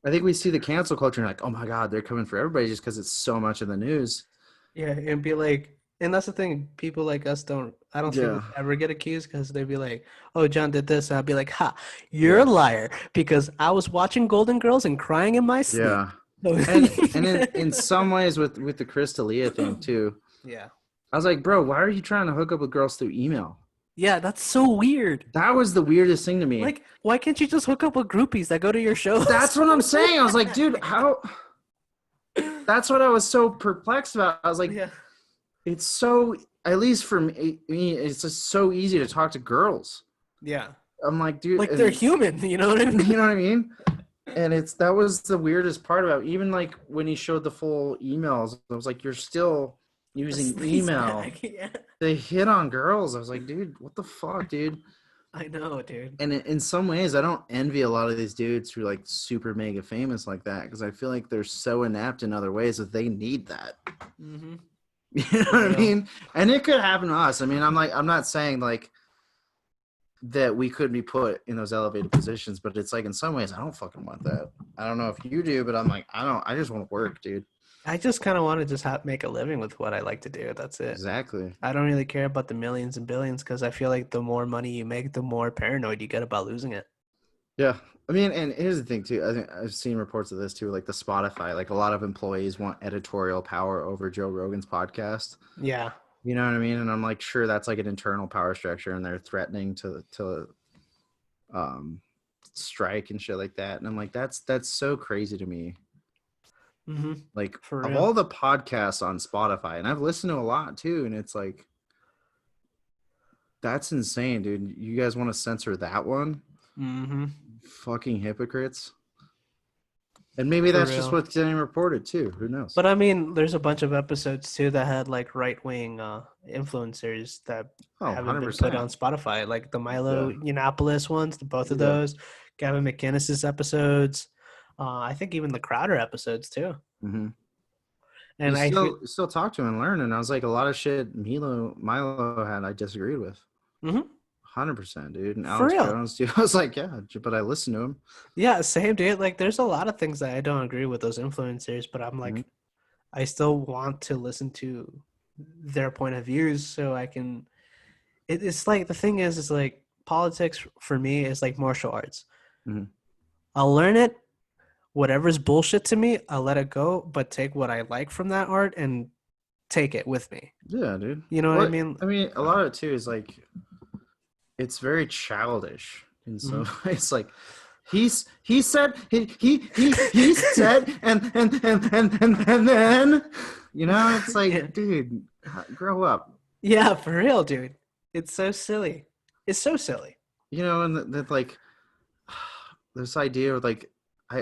I think we see the cancel culture and like, oh my god, they're coming for everybody just because it's so much in the news. Yeah, and be like, and that's the thing. People like us don't. I don't think we Yeah, ever get accused because they'd be like, "Oh, John did this," and I'd be like, "Ha, you're a yeah, liar," because I was watching Golden Girls and crying in my sleep. yeah. So, And in some ways with the Chris D'Elia thing too, yeah, I was like, bro, why are you trying to hook up with girls through email? yeah, that's so weird. That was the weirdest thing to me. Like, why can't you just hook up with groupies that go to your shows? That's what I'm saying. I was like, dude, how? That's what I was so perplexed about. I was like, Yeah, it's so, at least for me, it's just so easy to talk to girls. yeah, I'm like, dude, like they're and human. You know what I mean? you know what I mean? And that was the weirdest part about it. Even like when he showed the full emails, I was like, you're still A using sleaze email bag. Yeah, to hit on girls. I was like, dude, what the fuck, dude? I know, dude. And in some ways, I don't envy a lot of these dudes who are like super mega famous like that, because I feel like they're so inept in other ways that they need that. Mm-hmm. You know For what I real. mean? And it could happen to us. I mean, I'm not saying like that we could be put in those elevated positions, but it's like in some ways, I don't fucking want that. I don't know if you do, but I'm like, I don't. I just want to work, dude. I just kind of want to just make a living with what I like to do. That's it. Exactly. I don't really care about the millions and billions because I feel like the more money you make, the more paranoid you get about losing it. Yeah. I mean, and here's the thing too. I think I've seen reports of this too, like the Spotify. Like a lot of employees want editorial power over Joe Rogan's podcast. Yeah. You know what I mean? And I'm like, sure, that's like an internal power structure, and they're threatening to um strike and shit like that. And I'm like, that's so crazy to me. Mm-hmm. Like, For of real. all the podcasts on Spotify, and I've listened to a lot too, and it's like, that's insane, dude. You guys want to censor that one? Mm-hmm. Fucking hypocrites. And maybe For that's just real. what's getting reported too. Who knows? But I mean, there's a bunch of episodes too that had like right-wing influencers that Oh, haven't been put 100%. on Spotify, like the Milo Yeah. Yiannopoulos ones, both of Yeah. those, Gavin McInnes's episodes. I think even the Crowder episodes too. Mm-hmm. You And I feel, still talk to him and learn, and I was like, a lot of shit Milo had I disagreed with. mhm, 100%, dude. And for Alex real, Jones, dude. I was like, yeah, but I listened to him. yeah, same dude. Like, there's a lot of things that I don't agree with those influencers, but I'm Mm-hmm. like, I still want to listen to their point of views so I can. It's like the thing is like politics for me is like martial arts. Mm-hmm. I'll learn it. Whatever's bullshit to me, I'll let it go, but take what I like from that art and take it with me. Yeah, dude. You know what I What mean? I mean, a lot of it too is like, it's very childish in some Mhm. ways. Like, he said he said and then, you know, it's Yeah. like, dude, grow up. Yeah, for real, dude. It's so silly. It's so silly. You know, and that like, this idea of like,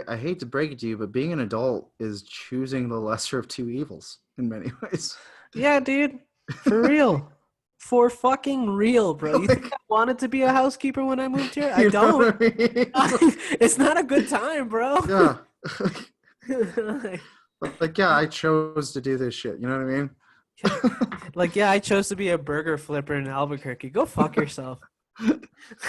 I hate to break it to you, but being an adult is choosing the lesser of two evils in many ways. Yeah, dude. For real. For fucking real, bro. You think Like, I wanted to be a housekeeper when I moved here? I you know don't. what I mean? It's not a good time, bro. Yeah. Like, yeah, I chose to do this shit. You know what I mean? Like, yeah, I chose to be a burger flipper in Albuquerque. Go fuck yourself.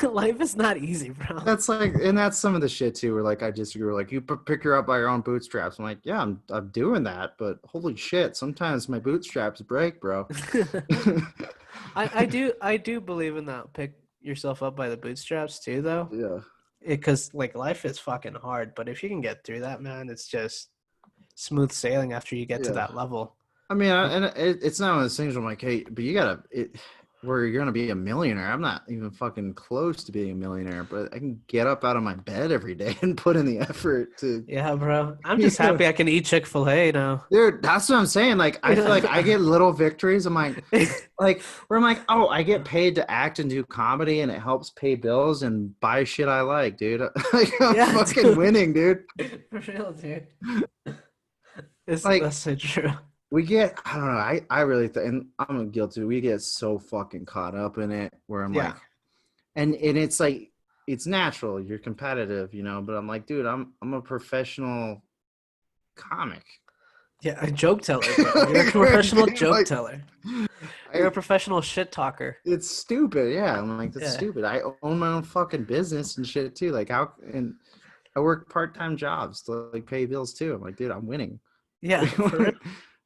Life is not easy, bro. That's like, and that's some of the shit too. Where like I disagree. Like, you pick her up by your own bootstraps. I'm like, yeah, I'm doing that, but holy shit, sometimes my bootstraps break, bro. I do believe in that. Pick yourself up by the bootstraps too, though. Yeah. Because like life is fucking hard, but if you can get through that, man, it's just smooth sailing after you get to Yeah. that level. I mean, and it's not one of those things where I'm like, hey, but you gotta, where you're gonna be a millionaire. I'm not even fucking close to being a millionaire, but I can get up out of my bed every day and put in the effort to, Yeah, bro. I'm you just know, happy I can eat Chick-fil-A now. dude. That's what I'm saying. Like, I feel like I get little victories. I'm like where I'm like, oh, I get paid to act and do comedy, and it helps pay bills and buy shit I like, dude. Like, I'm Yeah, fucking dude. winning, dude. For real, dude. Like, That's so true. we get, I don't know, I really think, and I'm guilty, we get so fucking caught up in it where I'm Yeah. like, and it's like, it's natural, you're competitive, you know, but I'm like, dude, I'm a professional comic. Yeah, a joke teller, bro. You're a professional Dude, joke like, teller. You're a professional shit talker. it's stupid. Yeah, I'm like, that's Yeah. stupid. I own my own fucking business and shit too. Like, how, and I work part-time jobs to like pay bills too. I'm like, dude, I'm winning. Yeah, for real.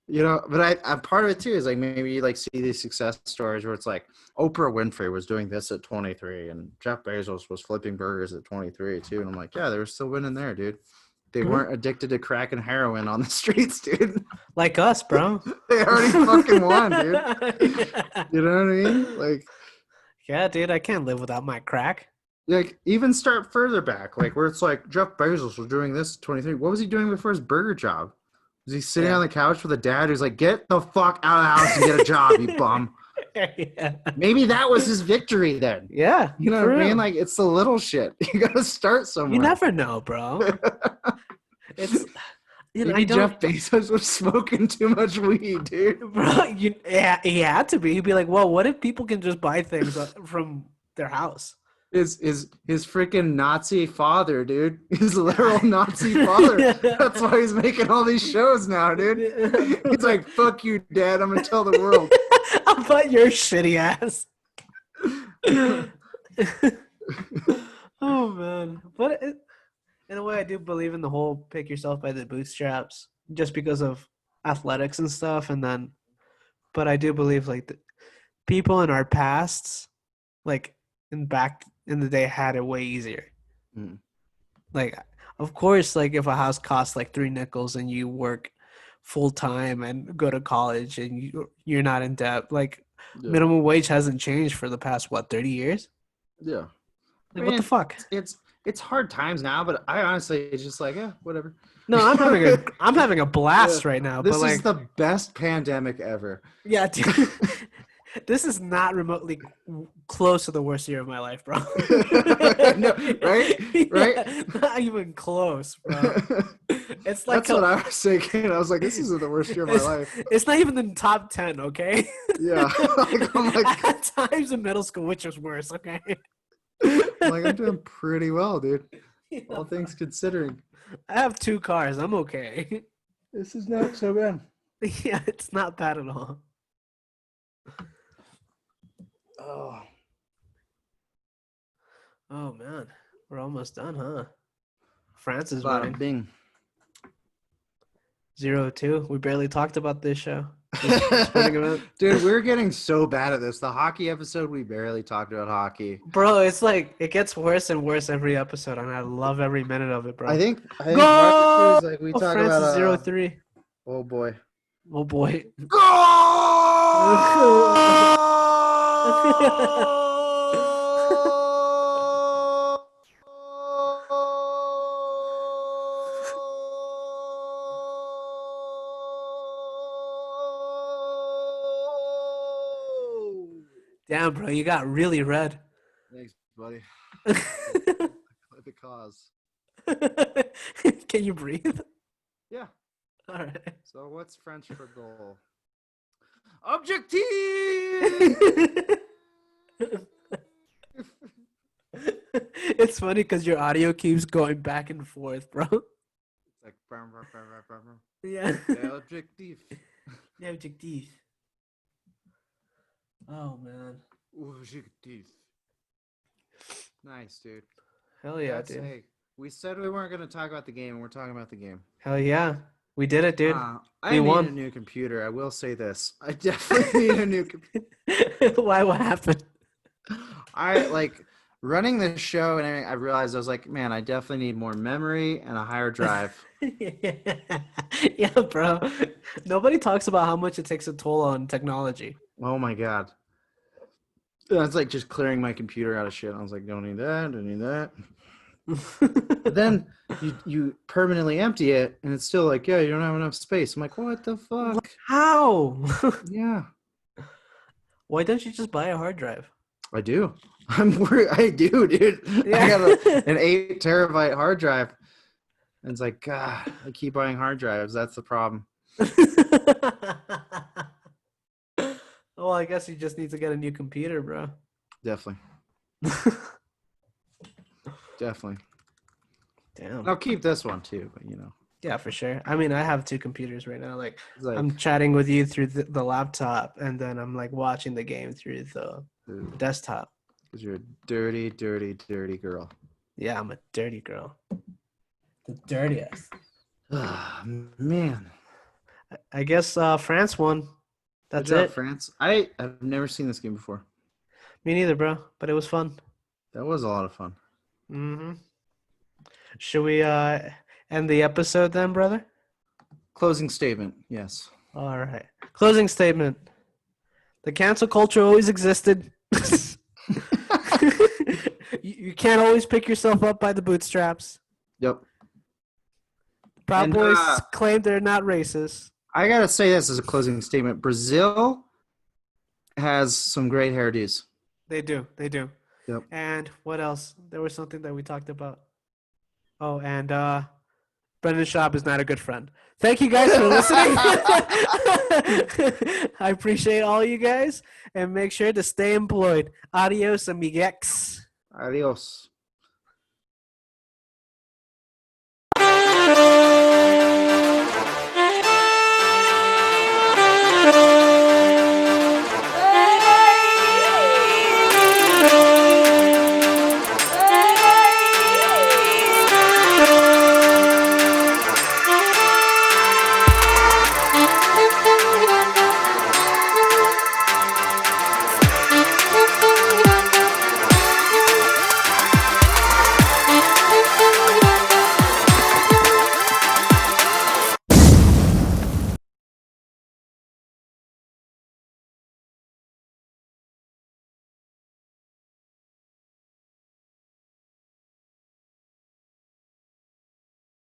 You know, but I part of it too is like, maybe you like see these success stories where it's like Oprah Winfrey was doing this at 23 and Jeff Bezos was flipping burgers at 23 too. And I'm like, yeah, they were still winning there, dude. They Mhm. weren't addicted to crack and heroin on the streets, dude. Like us, bro. They already fucking won, dude. Yeah. You know what I mean? Yeah, dude, I can't live without my crack. Like even start further back, like where it's like Jeff Bezos was doing this at 23. What was he doing before his burger job? Was he sitting Yeah. on the couch with a dad who's like, get the fuck out of the house and get a job, you bum? Yeah. Maybe that was his victory then. Yeah. You know for what I real. mean? Like, it's the little shit. You gotta start somewhere. You never know, bro. It's Maybe I don't, Jeff Bezos was smoking too much weed, dude. bro. Yeah, he had to be. He'd be like, well, what if people can just buy things from their house? His freaking Nazi father, dude. His literal Nazi father. That's why he's making all these shows now, dude. He's like, fuck you, Dad. I'm gonna tell the world. I'll bet your shitty ass. Oh man, but in a way, I do believe in the whole pick yourself by the bootstraps, just because of athletics and stuff. And then, but I do believe like the people in our pasts, like back in the day, had it way easier. Mm. Like, of course, like if a house costs like 3 nickels and you work full time and go to college and you're not in debt, like Yeah. minimum wage hasn't changed for the past 30 years? Yeah. Like, what the fuck? It's it's hard times now, but I honestly, it's just like, yeah, whatever. No, I'm having a blast right now. This But is like, the best pandemic ever. yeah, dude, this is not remotely close to the worst year of my life, bro. No, right? Right? Yeah, not even close, bro. It's like That's what I was thinking. I was like, this isn't the worst year of my life. it's not even in the top 10, okay? Yeah. I'm I like, had times in middle school which was worse, okay? I'm doing pretty well, dude. Yeah, All bro. things considering. I have 2 cars. I'm okay. This is not so bad. Yeah, it's not bad at all. Oh. Oh man, we're almost done, huh? France is Bada winning bing. 0-2. We barely talked about this show. This sporting event. Dude, we're getting so bad at this. The hockey episode, we barely talked about hockey. Bro, it's like it gets worse and worse every episode, and I love every minute of it, bro. I think part Go! of it too is like we talk France about is 0-3. oh boy. Oh boy. Damn, bro, you got really red. Thanks, buddy. Because Can you breathe? yeah. All right. So what's French for goal? Objectif. It's funny because your audio keeps going back and forth, bro. It's like Yeah. objectif. Yeah, objectif. Oh man. Objectif. Nice, dude. Hell yeah, That's dude. hey, we said we weren't going to talk about the game, and we're talking about the game. Hell yeah. We did it, dude. I We need won. a new computer. I will say this. I definitely need a new computer. Why? What happened? I like running this show, and I realized I was like, man, I definitely need more memory and a higher drive. Yeah, bro. Nobody talks about how much it takes a toll on technology. Oh my god. That's like just clearing my computer out of shit. I was like, don't need that, don't need that. But then you permanently empty it, and it's still like, yeah, you don't have enough space. I'm like, what the fuck? How? Yeah, Why don't you just buy a hard drive? I do. I'm worried. I do, dude. Yeah. I got an 8 terabyte hard drive. And it's like, God, I keep buying hard drives. That's the problem. Well, I guess you just need to get a new computer, bro. Definitely. Definitely. Damn. I'll keep this one too, but you know. Yeah, for sure. I mean, I have 2 computers right now. Like, It's like, I'm chatting with you through the laptop, and then I'm like watching the game through the desktop. because you're a dirty, dirty, dirty girl. Yeah, I'm a dirty girl. The dirtiest. Ah, man. I guess France won. That's Good job, it. France. I've never seen this game before. Me neither, bro. But it was fun. That was a lot of fun. Mm-hmm. Should we end the episode then, brother? Closing statement. Yes. All right. Closing statement. The cancel culture always existed. You can't always pick yourself up by the bootstraps. Yep. Proud And, Boys claim they're not racist. I gotta say this as a closing statement. Brazil has some great hairdos. They do. They do. Yep. And what else? There was something that we talked about. Oh, and Brendan Schaub is not a good friend. Thank you guys for listening. I appreciate all you guys. And make sure to stay employed. Adios, amiguex. Adios.